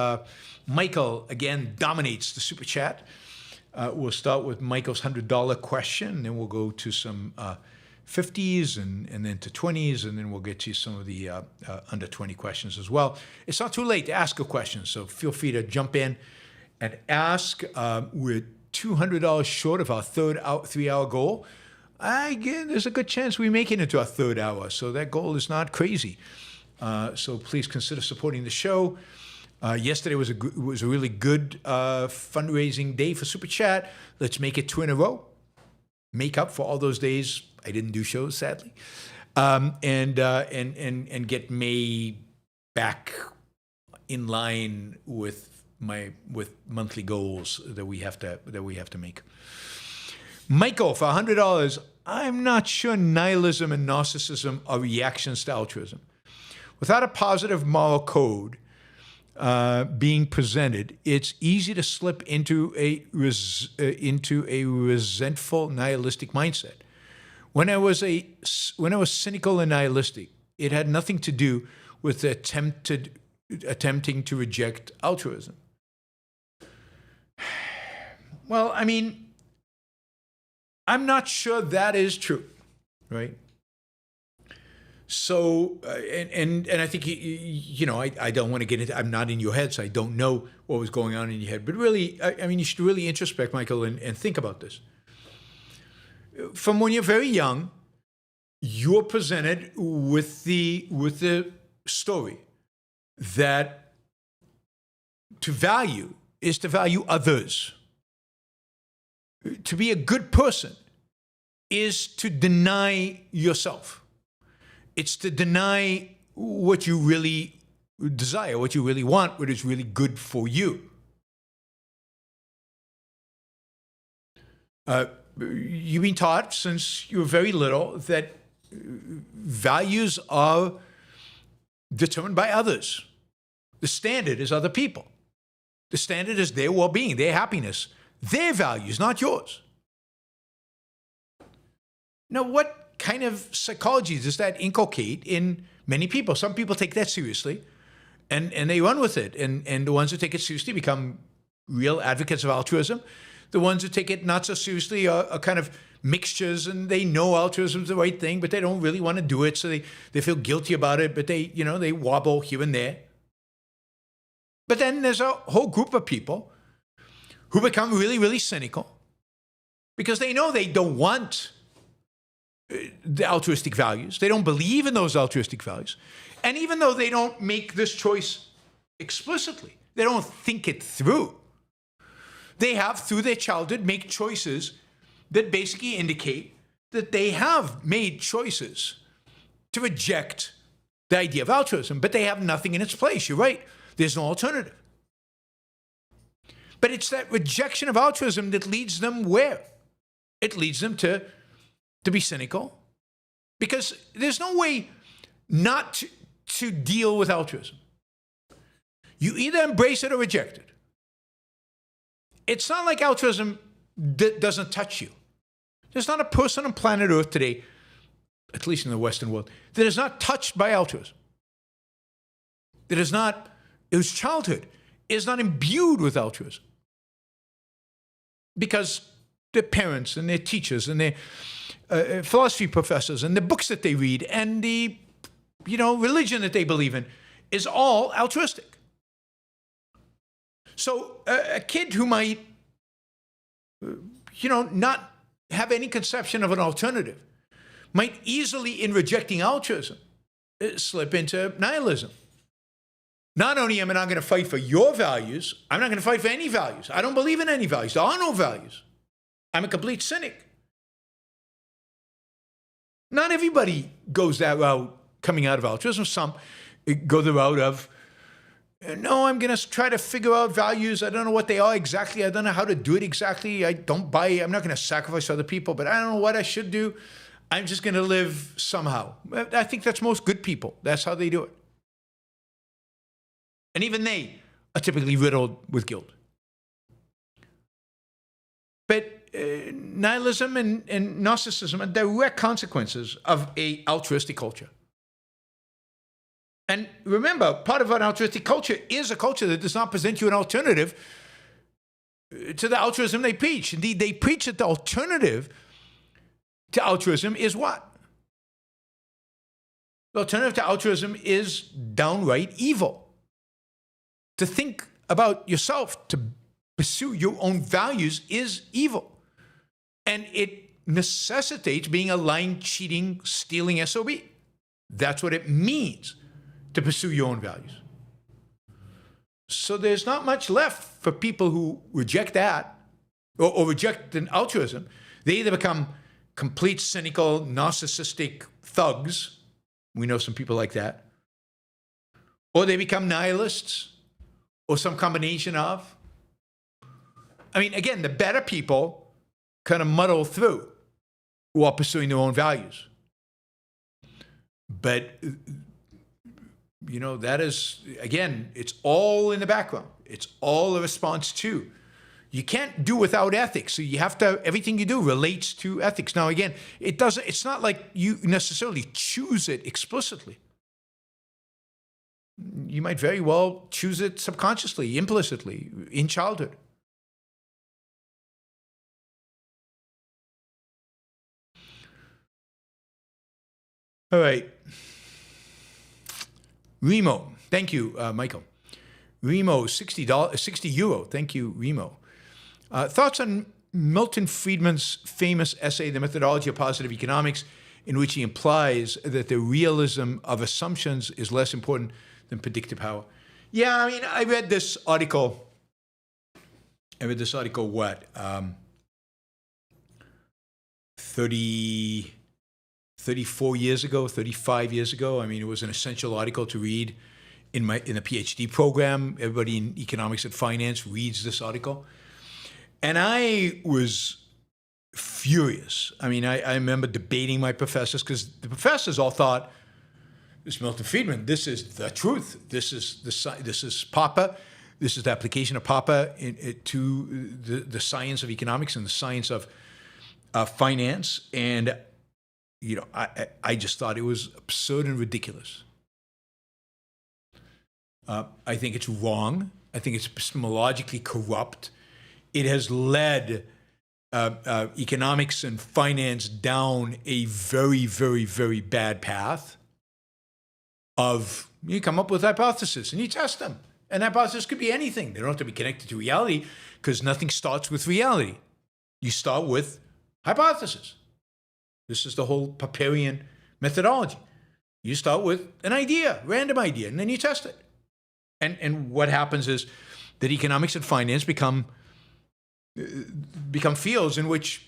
Michael, again, dominates the super chat. We'll start with Michael's $100 question, then we'll go to some 50s and then to 20s, and then we'll get to some of the under 20 questions as well. It's not too late to ask a question, so feel free to jump in and ask. We're $200 short of our third 3-hour goal. Again, there's a good chance we make it into our third hour, so that goal is not crazy. So please consider supporting the show. Yesterday was a really good fundraising day for Super Chat. Let's make it 2 in a row. Make up for all those days I didn't do shows, sadly, and get May back in line with monthly goals that we have to make. Michael, for $100, I'm not sure nihilism and narcissism are reactions to altruism. Without a positive moral code being presented, it's easy to slip into a resentful nihilistic mindset. When I was cynical and nihilistic, it had nothing to do with attempting to reject altruism. Well, I mean, I'm not sure that is true, right? So, and I think, I don't want to get into, I'm not in your head, so I don't know what was going on in your head. But really, I mean, you should really introspect, Michael, and think about this. From when you're very young, you're presented with the story that to value is to value others. To be a good person is to deny yourself. It's to deny what you really desire, what you really want, what is really good for you. You've been taught since you were very little that values are determined by others. The standard is other people. The standard is their well-being, their happiness, their values, not yours. Now, what kind of psychology does that inculcate in many people? Some people take that seriously, and they run with it. And the ones who take it seriously become real advocates of altruism. The ones who take it not so seriously are kind of mixtures, and they know altruism is the right thing, but they don't really want to do it, so they feel guilty about it, but they wobble here and there. But then there's a whole group of people who become really, really cynical because they know they don't want the altruistic values. They don't believe in those altruistic values. And even though they don't make this choice explicitly, they don't think it through, they have, through their childhood, make choices that basically indicate that they have made choices to reject the idea of altruism, but they have nothing in its place. You're right. There's no alternative. But it's that rejection of altruism that leads them where? It leads them to be cynical, because there's no way not to deal with altruism. You either embrace it or reject it. It's not like altruism doesn't touch you. There's not a person on planet Earth today, at least in the Western world, that is not touched by altruism. That is not, whose childhood is not imbued with altruism. Because their parents and their teachers and their philosophy professors and the books that they read and the religion that they believe in is all altruistic. So a kid who might not have any conception of an alternative might easily, in rejecting altruism, slip into nihilism. Not only am I not going to fight for your values, I'm not going to fight for any values. I don't believe in any values. There are no values. I'm a complete cynic. Not everybody goes that route coming out of altruism. Some go the route of, no, I'm going to try to figure out values. I don't know what they are exactly. I don't know how to do it exactly. I'm not going to sacrifice other people, but I don't know what I should do. I'm just going to live somehow. I think that's most good people. That's how they do it. And even they are typically riddled with guilt. But nihilism and narcissism are direct consequences of an altruistic culture. And remember, part of an altruistic culture is a culture that does not present you an alternative to the altruism they preach. Indeed, they preach that the alternative to altruism is what? The alternative to altruism is downright evil. To think about yourself, to pursue your own values is evil. And it necessitates being a lying, cheating, stealing SOB. That's what it means to pursue your own values. So there's not much left for people who reject that or reject an altruism. They either become complete, cynical, narcissistic thugs. We know some people like that. Or they become nihilists or some combination of. I mean, again, the better people kind of muddle through while pursuing their own values. But, you know, that is, again, it's all in the background. It's all a response to. You can't do without ethics. So you have to, everything you do relates to ethics. Now, again, it's not like you necessarily choose it explicitly. You might very well choose it subconsciously, implicitly, in childhood. All right. Remo. Thank you, Michael. Remo, €60. Thank you, Remo. Thoughts on Milton Friedman's famous essay, The Methodology of Positive Economics, in which he implies that the realism of assumptions is less important than predictive power? Yeah, I mean, I read this article, what, 34 years ago, 35 years ago. I mean, it was an essential article to read in a PhD program. Everybody in economics and finance reads this article. And I was furious. I mean, I remember debating my professors because the professors all thought, this is Milton Friedman, this is the truth. This is Popper. This is the application of Popper to the science of economics and the science of finance. And you know, I just thought it was absurd and ridiculous. I think it's wrong. I think it's epistemologically corrupt. It has led economics and finance down a very, very, very bad path of you come up with hypotheses and you test them. And hypothesis could be anything. They don't have to be connected to reality because nothing starts with reality. You start with hypothesis. This is the whole Popperian methodology. You start with an idea, random idea, and then you test it. And what happens is that economics and finance become fields in which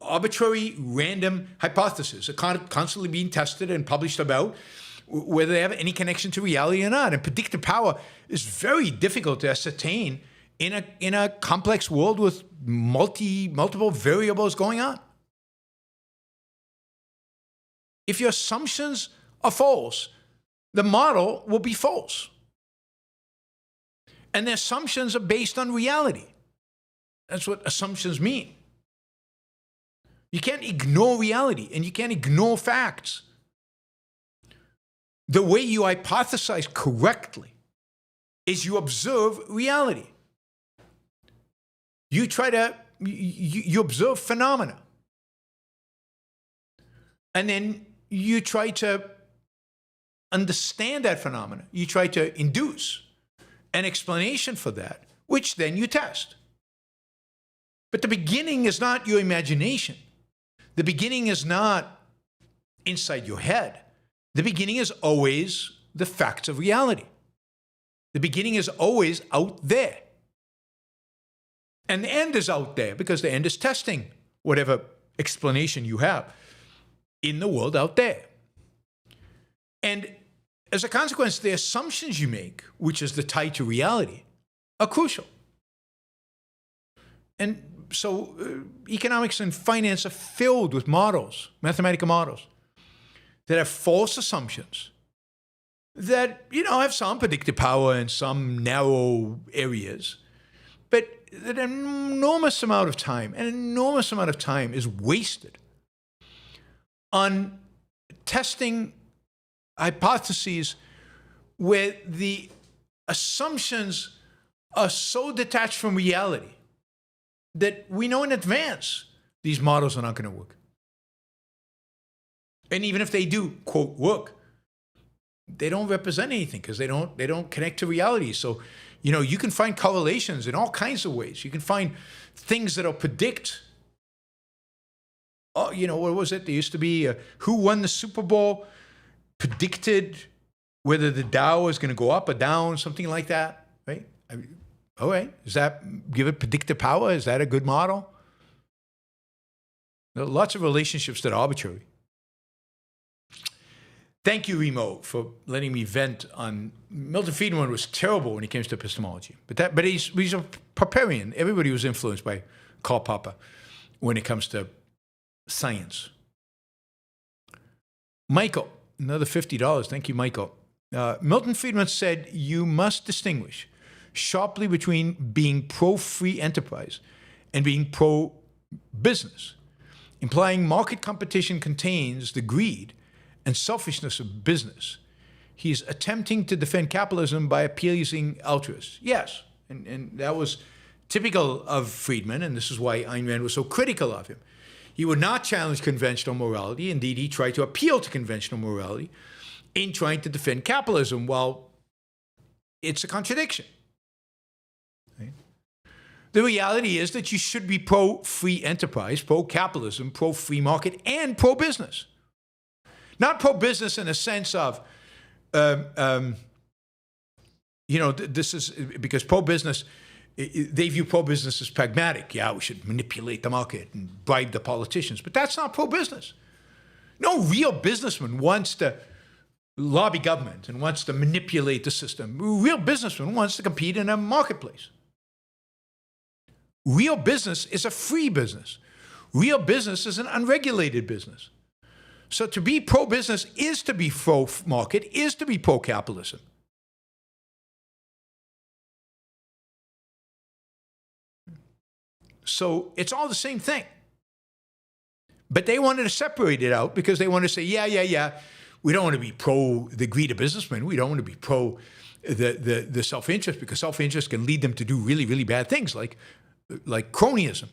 arbitrary, random hypotheses are constantly being tested and published about whether they have any connection to reality or not. And predictive power is very difficult to ascertain in a complex world with multiple variables going on. If your assumptions are false, the model will be false. And the assumptions are based on reality. That's what assumptions mean. You can't ignore reality and you can't ignore facts. The way you hypothesize correctly is you observe reality. You you observe phenomena. And then you try to understand that phenomena. You try to induce an explanation for that, which then you test. But the beginning is not your imagination. The beginning is not inside your head. The beginning is always the facts of reality. The beginning is always out there. And the end is out there because the end is testing whatever explanation you have in the world out there. And as a consequence, the assumptions you make, which is the tie to reality, are crucial. And economics and finance are filled with models, mathematical models, that have false assumptions that, have some predictive power in some narrow areas, but that an enormous amount of time is wasted on testing hypotheses where the assumptions are so detached from reality that we know in advance these models are not going to work. And even if they do, quote, work, they don't represent anything because they don't connect to reality. So, you can find correlations in all kinds of ways. You can find things that'll predict, what was it? There used to be who won the Super Bowl, predicted whether the Dow was going to go up or down, something like that, right? All right. Does that give it predictive power? Is that a good model? There are lots of relationships that are arbitrary. Thank you, Remo, for letting me vent on Milton Friedman was terrible when it came to epistemology. But he's a Popperian. Everybody was influenced by Karl Popper when it comes to science. Michael, another $50. Thank you, Michael. Milton Friedman said you must distinguish sharply between being pro-free enterprise and being pro-business, implying market competition contains the greed and selfishness of business. He's attempting to defend capitalism by appeasing altruists. Yes, and that was typical of Friedman, and this is why Ayn Rand was so critical of him. He would not challenge conventional morality. Indeed, he tried to appeal to conventional morality in trying to defend capitalism, while it's a contradiction. Right? The reality is that you should be pro-free enterprise, pro-capitalism, pro-free market, and pro-business. Not pro-business in a sense of, this is because pro-business, they view pro-business as pragmatic. Yeah, we should manipulate the market and bribe the politicians, but that's not pro-business. No real businessman wants to lobby government and wants to manipulate the system. Real businessman wants to compete in a marketplace. Real business is a free business. Real business is an unregulated business. So to be pro-business is to be pro-market, is to be pro-capitalism. So it's all the same thing. But they wanted to separate it out because they wanted to say, yeah, we don't want to be pro the greed of businessmen. We don't want to be pro the self-interest, because self-interest can lead them to do really, really bad things like cronyism.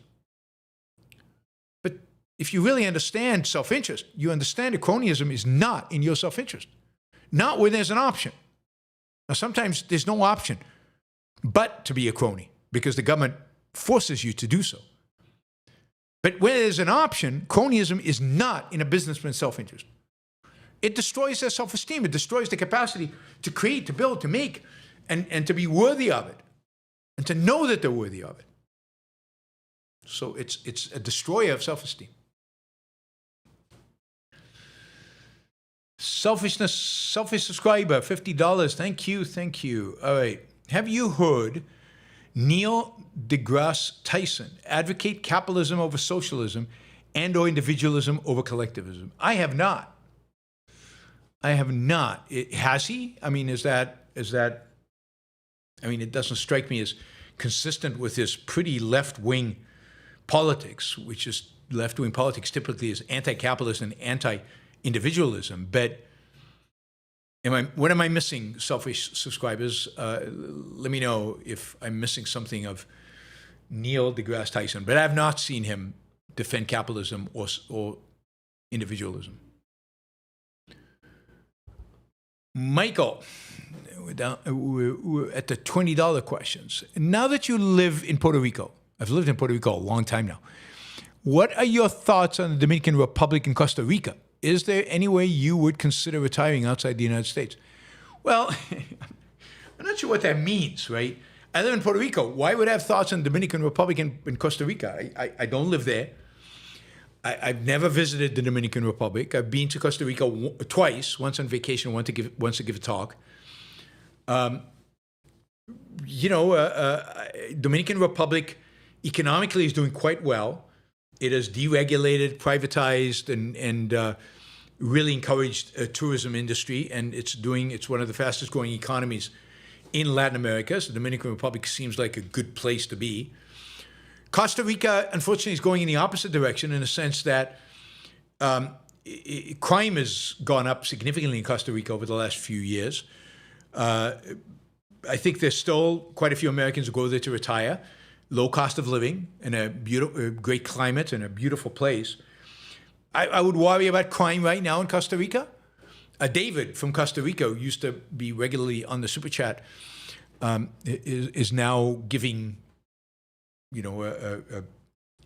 But if you really understand self-interest, you understand that cronyism is not in your self-interest, not when there's an option. Now, sometimes there's no option but to be a crony because the government forces you to do so. But when there's an option, cronyism is not in a businessman's self-interest. It destroys their self-esteem. It destroys the capacity to create, to build, to make, and to be worthy of it, and to know that they're worthy of it. So it's a destroyer of self-esteem. Selfishness, selfish subscriber, $50. Thank you. All right. Have you heard Neil deGrasse Tyson advocate capitalism over socialism and or individualism over collectivism? I have not. Has he? I mean, is that? I mean, it doesn't strike me as consistent with his pretty left-wing politics, which is left-wing politics typically is anti-capitalist and anti-individualism. But what am I missing, selfish subscribers? Let me know if I'm missing something of Neil deGrasse Tyson. But I have not seen him defend capitalism or individualism. Michael, we're at the $20 questions. Now that you live in Puerto Rico, I've lived in Puerto Rico a long time now. What are your thoughts on the Dominican Republic and Costa Rica? Is there any way you would consider retiring outside the United States? Well, I'm not sure what that means, right? I live in Puerto Rico. Why would I have thoughts on the Dominican Republic and Costa Rica? I don't live there. I've never visited the Dominican Republic. I've been to Costa Rica twice, once on vacation, once to give a talk. Dominican Republic Economically, it's doing quite well. It has deregulated, privatized, and really encouraged a tourism industry, and it's one of the fastest growing economies in Latin America. So the Dominican Republic seems like a good place to be. Costa Rica, unfortunately, is going in the opposite direction in the sense that crime has gone up significantly in Costa Rica over the last few years. I think there's still quite a few Americans who go there to retire. Low cost of living and a great climate and a beautiful place. I would worry about crime right now in Costa Rica. David from Costa Rica, who used to be regularly on the Super Chat, is now giving,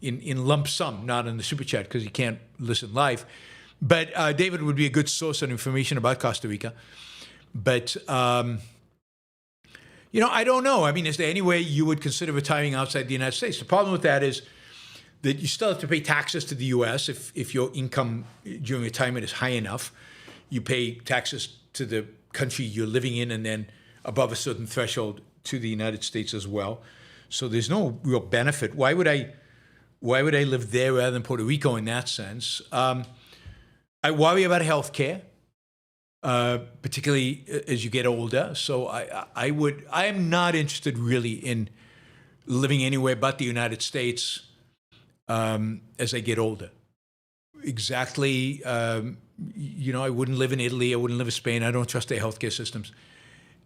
in lump sum, not in the Super Chat because he can't listen live. But David would be a good source of information about Costa Rica. But, I don't know. I mean, is there any way you would consider retiring outside the United States? The problem with that is that you still have to pay taxes to the U.S. if your income during retirement is high enough. You pay taxes to the country you're living in and then above a certain threshold to the United States as well. So there's no real benefit. Why would I live there rather than Puerto Rico in that sense? I worry about health care, particularly as you get older. So I am not interested really in living anywhere but the United States as I get older. Exactly. I wouldn't live in Italy. I wouldn't live in Spain. I don't trust their healthcare systems.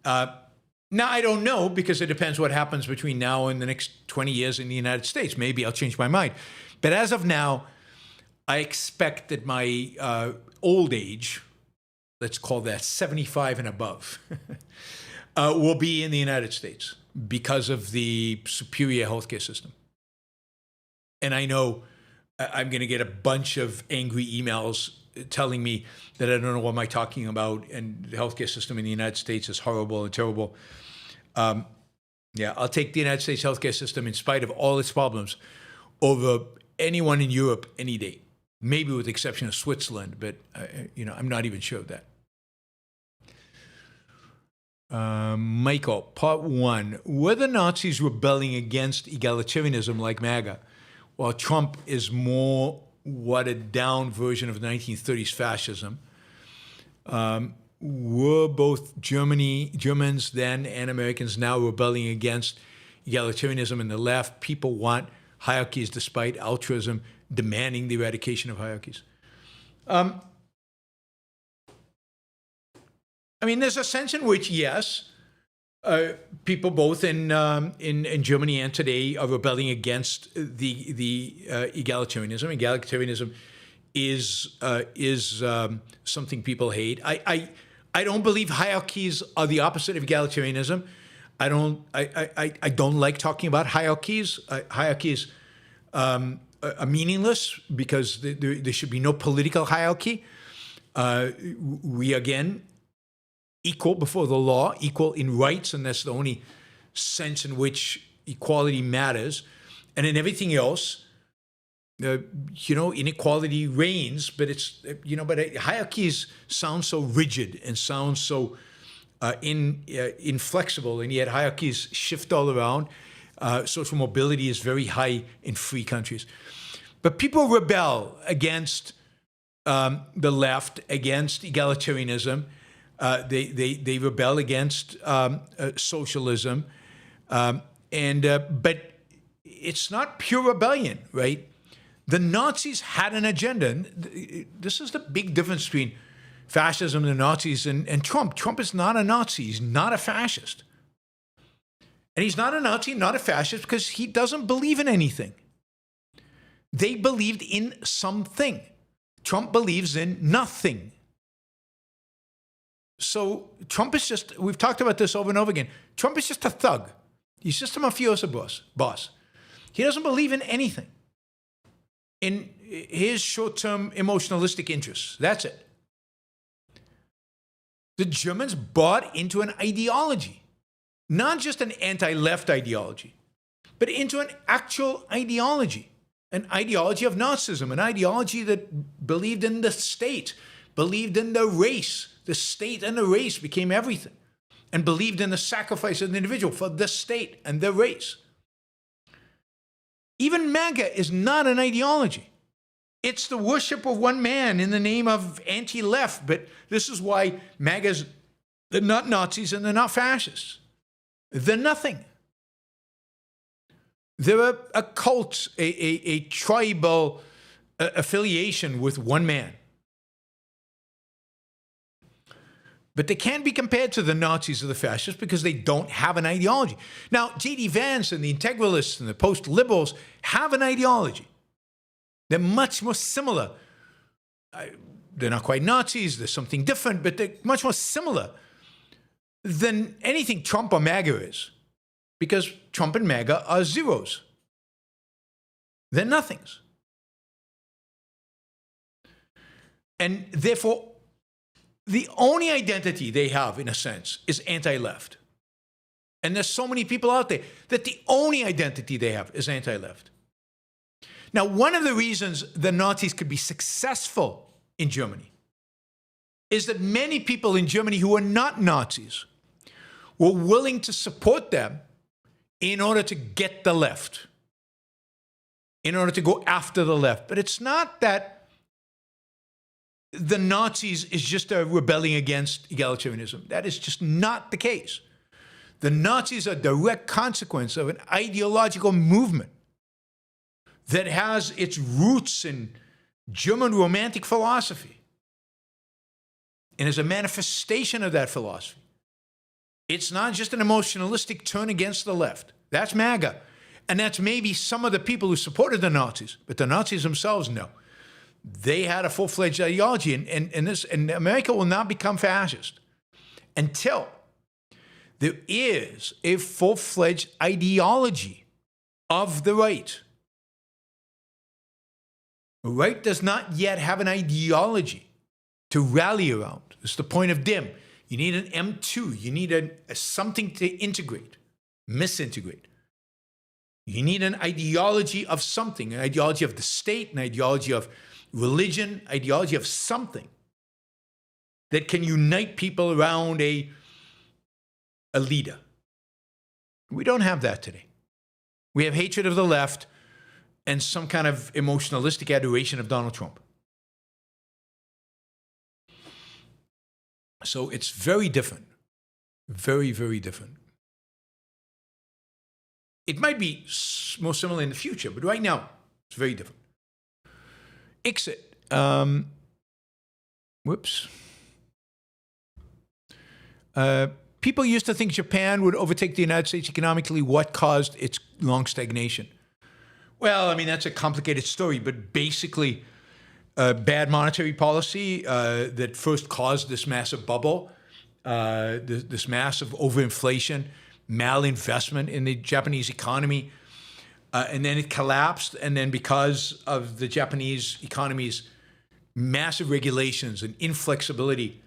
Now, I don't know because it depends what happens between now and the next 20 years in the United States. Maybe I'll change my mind. But as of now, I expect that my old age, let's call that 75 and above, will be in the United States because of the superior healthcare system. And I know I'm going to get a bunch of angry emails telling me that I don't know what am I talking about and the healthcare system in the United States is horrible and terrible. I'll take the United States healthcare system in spite of all its problems over anyone in Europe any day. Maybe with the exception of Switzerland, but I'm not even sure of that. Michael, part 1. Were the Nazis rebelling against egalitarianism like MAGA, while Trump is more watered down version of the 1930s fascism? Were both Germans then and Americans now rebelling against egalitarianism and the left? People want hierarchies despite altruism demanding the eradication of hierarchies. There's a sense in which, yes, people both in Germany and today are rebelling against the egalitarianism. Egalitarianism is something people hate. I don't believe hierarchies are the opposite of egalitarianism. I don't like talking about hierarchies. Hierarchies are meaningless because there should be no political hierarchy. We again equal before the law, equal in rights, and that's the only sense in which equality matters. And in everything else, inequality reigns, but hierarchies sound so rigid and sound so inflexible, and yet hierarchies shift all around. Social mobility is very high in free countries. But people rebel against the left, against egalitarianism. They rebel against socialism. But it's not pure rebellion, right? The Nazis had an agenda. And this is the big difference between fascism and the Nazis and Trump. Trump is not a Nazi. He's not a fascist. And he's not a Nazi, not a fascist, because he doesn't believe in anything. They believed in something. Trump believes in nothing. So Trump is just, we've talked about this over and over again. Trump is just a thug. He's just a mafioso boss. He doesn't believe in anything. In his short-term emotionalistic interests. That's it. The Germans bought into an ideology. Not just an anti-left ideology, but into an actual ideology. An ideology of Nazism, an ideology that believed in the state, believed in the race. The state and the race became everything, and believed in the sacrifice of the individual for the state and the race. Even MAGA is not an ideology. It's the worship of one man in the name of anti-left. But this is why MAGAs, they're not Nazis and they're not fascists. They're nothing. They're a cult, a tribal affiliation with one man. But they can't be compared to the Nazis or the fascists because they don't have an ideology. Now, J.D. Vance and the integralists and the post-liberals have an ideology. They're much more similar. They're not quite Nazis. They're something different, but they're much more similar than anything Trump or MAGA is, because Trump and MAGA are zeros. They're nothings. And therefore, the only identity they have, in a sense, is anti-left. And there's so many people out there that the only identity they have is anti-left. Now, one of the reasons the Nazis could be successful in Germany is that many people in Germany who are not Nazis were willing to support them in order to get the left, in order to go after the left. But it's not that the Nazis is just a rebelling against egalitarianism. That is just not the case. The Nazis are a direct consequence of an ideological movement that has its roots in German Romantic philosophy and is a manifestation of that philosophy. It's not just an emotionalistic turn against the left. That's MAGA. And that's maybe some of the people who supported the Nazis, but the Nazis themselves, no. They had a full-fledged ideology, and America will not become fascist until there is a full-fledged ideology of the right. The right does not yet have an ideology to rally around. It's the point of DIM. You need an M2. You need a something to integrate, misintegrate. You need an ideology of something, an ideology of the state, an ideology of religion, ideology of something that can unite people around a leader. We don't have that today. We have hatred of the left and some kind of emotionalistic adoration of Donald Trump. So it's very different. Very, very different. It might be more similar in the future, but right now, it's very different. Exit. People used to think Japan would overtake the United States economically. What caused its long stagnation? Well, I mean, that's a complicated story, but basically, bad monetary policy that first caused this massive bubble, this massive overinflation, malinvestment in the Japanese economy, and then it collapsed. And then because of the Japanese economy's massive regulations and inflexibility,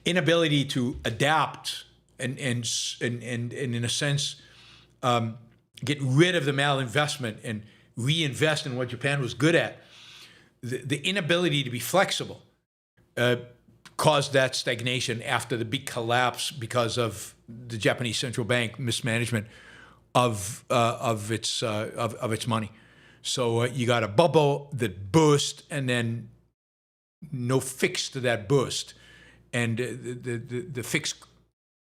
inability to adapt and in a sense, get rid of the malinvestment and reinvest in what Japan was good at, the inability to be flexible caused that stagnation after the big collapse because of the Japanese central bank mismanagement of its money. So you got a bubble that burst, and then no fix to that burst, and the fix,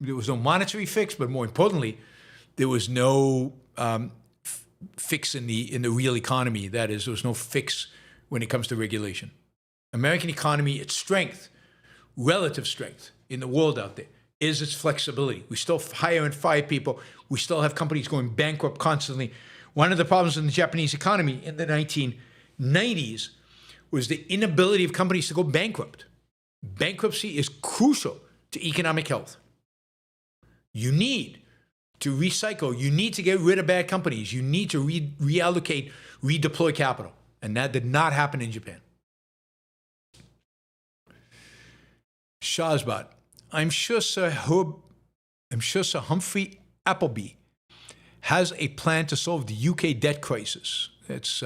there was no monetary fix, but more importantly, there was no fix in the real economy. That is, there was no fix when it comes to regulation. American economy, its strength, relative strength in the world out there, is its flexibility. We still hire and fire people. We still have companies going bankrupt constantly. One of the problems in the Japanese economy in the 1990s was the inability of companies to go bankrupt. Bankruptcy is crucial to economic health. You need to recycle. You need to get rid of bad companies. You need to reallocate, redeploy capital. And that did not happen in Japan. Shahzbot, I'm sure Sir Humphrey Appleby has a plan to solve the UK debt crisis. It's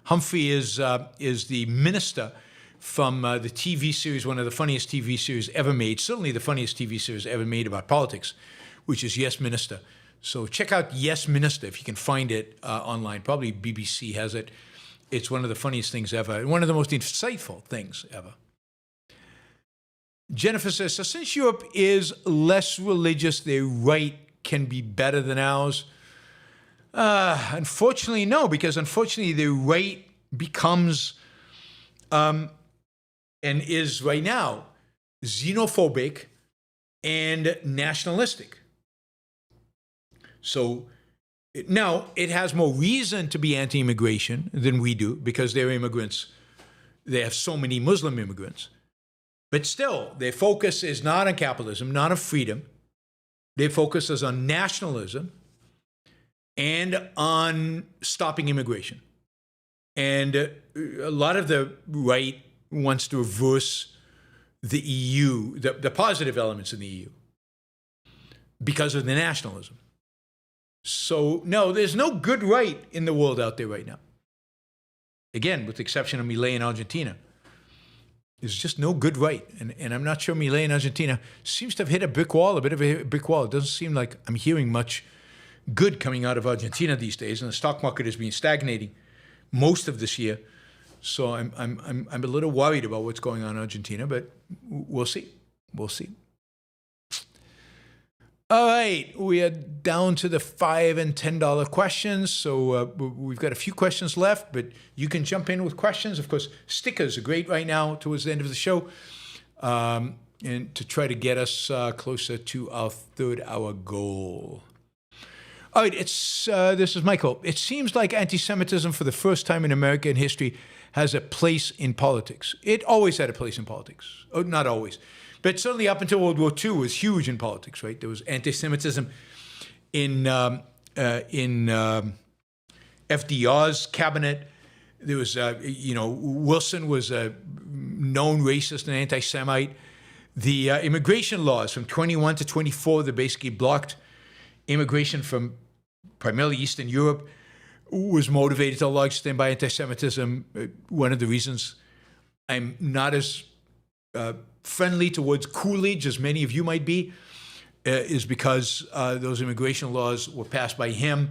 Humphrey is the minister from the TV series, one of the funniest TV series ever made, certainly the funniest TV series ever made about politics, which is Yes, Minister. So check out Yes Minister if you can find it online. Probably BBC has it. It's one of the funniest things ever, and one of the most insightful things ever. Jennifer says, so since Europe is less religious, their right can be better than ours? Unfortunately, no, because unfortunately their right becomes, and is right now, xenophobic and nationalistic. So now it has more reason to be anti-immigration than we do because they're immigrants. They have so many Muslim immigrants. But still, their focus is not on capitalism, not on freedom. Their focus is on nationalism and on stopping immigration. And a lot of the right wants to reverse the EU, the positive elements in the EU, because of the nationalism. So, no, there's no good right in the world out there right now. Again, with the exception of Milei in Argentina. There's just no good right. And I'm not sure Milei in Argentina seems to have hit a brick wall, a bit of a brick wall. It doesn't seem like I'm hearing much good coming out of Argentina these days. And the stock market has been stagnating most of this year. So I'm a little worried about what's going on in Argentina, but we'll see. We'll see. All right, we are down to the $5 and $10 questions. So we've got a few questions left, but you can jump in with questions. Of course, stickers are great right now towards the end of the show, and to try to get us closer to our third-hour goal. All right, this is Michael. It seems like anti-Semitism, for the first time in American history, has a place in politics. It always had a place in politics. Oh, not always. But certainly up until World War II, it was huge in politics, right? There was anti-Semitism in FDR's cabinet. There was, Wilson was a known racist and anti-Semite. The immigration laws from 21 to 24 that basically blocked immigration from primarily Eastern Europe was motivated to a large extent by anti-Semitism. One of the reasons I'm not as friendly towards Coolidge, as many of you might be, is because those immigration laws were passed by him.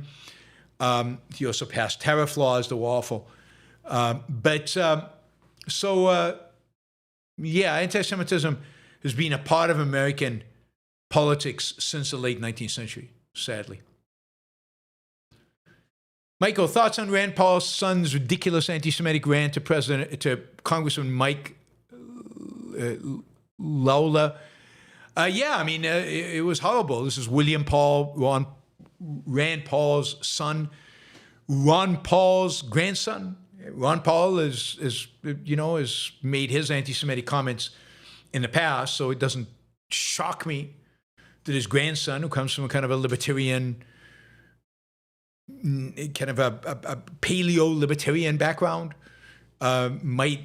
He also passed tariff laws that were awful. Anti-Semitism has been a part of American politics since the late 19th century, sadly. Michael, thoughts on Rand Paul's son's ridiculous anti-Semitic rant to Congressman Mike Lawler? It was horrible. This is William Paul, Rand Paul's son, Ron Paul's grandson. Ron Paul has made his anti-Semitic comments in the past, so it doesn't shock me that his grandson, who comes from a kind of a libertarian, kind of a paleo-libertarian background, might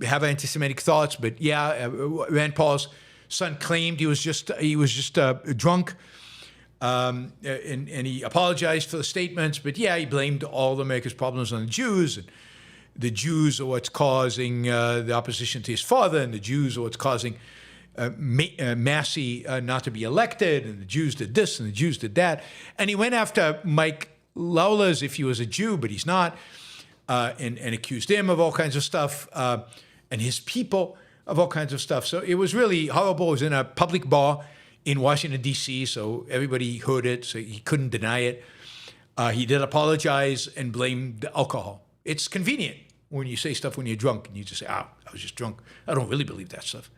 have anti-Semitic thoughts. But Rand Paul's son claimed he was just drunk, and he apologized for the statements. But he blamed all of America's problems on the Jews, and the Jews are what's causing the opposition to his father, and the Jews are what's causing Massey not to be elected, and the Jews did this and the Jews did that. And he went after Mike Lawler as if he was a Jew, but he's not, and accused him of all kinds of stuff, and his people of all kinds of stuff. So it was really horrible. It was in a public bar in Washington, D.C., so everybody heard it, so he couldn't deny it. He did apologize and blame the alcohol. It's convenient when you say stuff when you're drunk, and you just say, I was just drunk. I don't really believe that stuff.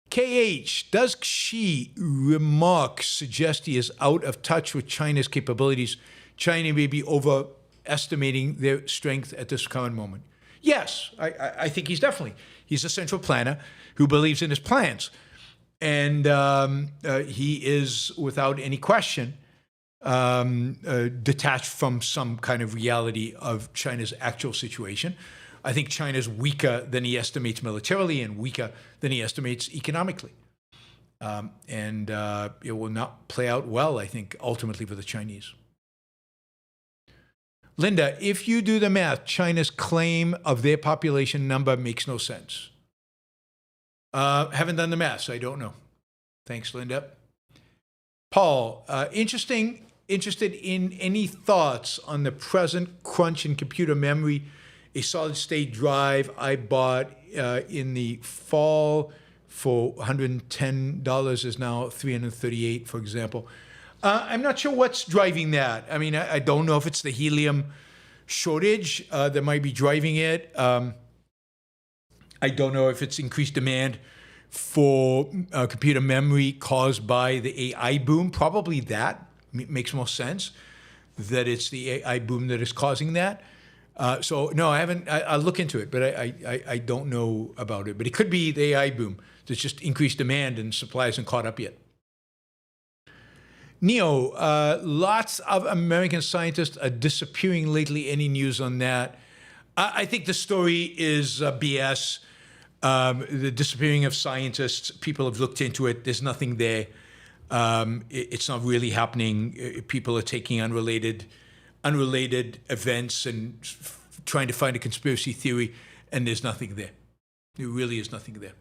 KH, does Xi remarks suggest he is out of touch with China's capabilities? China may be overestimating their strength at this current moment. Yes, I think he's a central planner who believes in his plans. And he is, without any question, detached from some kind of reality of China's actual situation. I think China's weaker than he estimates militarily and weaker than he estimates economically. And it will not play out well, I think, ultimately for the Chinese. Linda, if you do the math, China's claim of their population number makes no sense. Haven't done the math, so I don't know. Thanks, Linda. Paul, interested in any thoughts on the present crunch in computer memory? A solid state drive I bought in the fall for $110 is now $338, for example. I'm not sure what's driving that. I mean, I don't know if it's the helium shortage that might be driving it. I don't know if it's increased demand for computer memory caused by the AI boom. Probably that makes more sense, that it's the AI boom that is causing that. So no, I haven't. I'll look into it, but I don't know about it. But it could be the AI boom that's just increased demand and supply hasn't caught up yet. Neo, lots of American scientists are disappearing lately. Any news on that? I think the story is BS. The disappearing of scientists, people have looked into it. There's nothing there. It's not really happening. People are taking unrelated events and trying to find a conspiracy theory, and there's nothing there. There really is nothing there.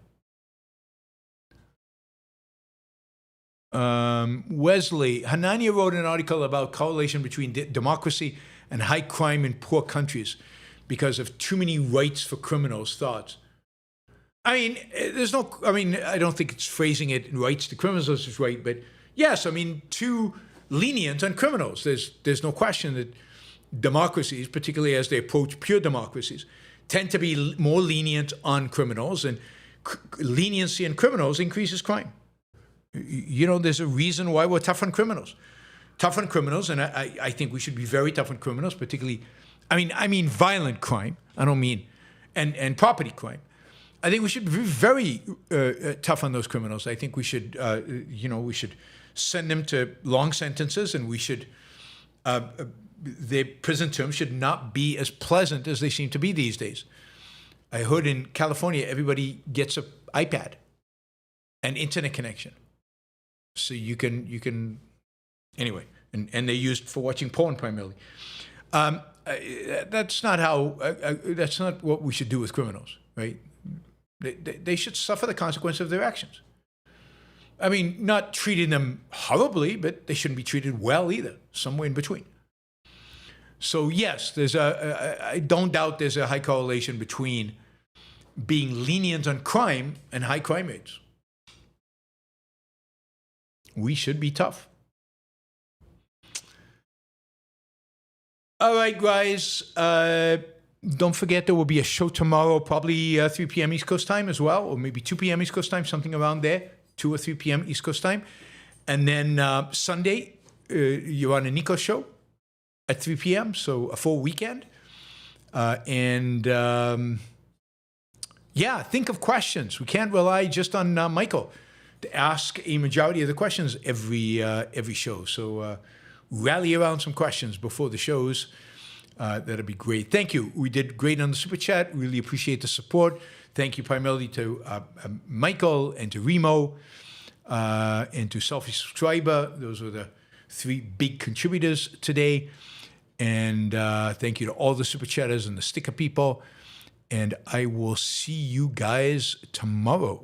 Wesley, Hanania wrote an article about correlation between democracy and high crime in poor countries because of too many rights for criminals. Thoughts? I mean, I don't think it's phrasing it rights to criminals is right, but yes, I mean, too lenient on criminals. There's no question that democracies, particularly as they approach pure democracies, tend to be more lenient on criminals, and leniency on criminals increases crime. You know, there's a reason why we're tough on criminals. Tough on criminals, and I think we should be very tough on criminals, particularly, I mean violent crime. I don't mean, and property crime. I think we should be very tough on those criminals. I think we should, we should send them to long sentences, and we should, their prison terms should not be as pleasant as they seem to be these days. I heard in California, everybody gets an iPad and internet connection. So you can, anyway, and they're used for watching porn primarily. That's not what we should do with criminals, right? They should suffer the consequence of their actions. I mean, not treating them horribly, but they shouldn't be treated well either, somewhere in between. So yes, I don't doubt there's a high correlation between being lenient on crime and high crime rates. We should be tough. All right, guys. Don't forget there will be a show tomorrow, probably 3 p.m. East Coast time as well, or maybe 2 p.m. East Coast time, something around there, 2 or 3 p.m. East Coast time. And then Sunday, you're on a Nico show at 3 p.m., so a full weekend. Think of questions. We can't rely just on Michael to ask a majority of the questions every show. So rally around some questions before the shows. That'd be great. Thank you. We did great on the Super Chat. Really appreciate the support. Thank you primarily to Michael and to Remo and to Selfie Subscriber. Those were the 3 big contributors today. And thank you to all the Super Chatters and the sticker people. And I will see you guys tomorrow.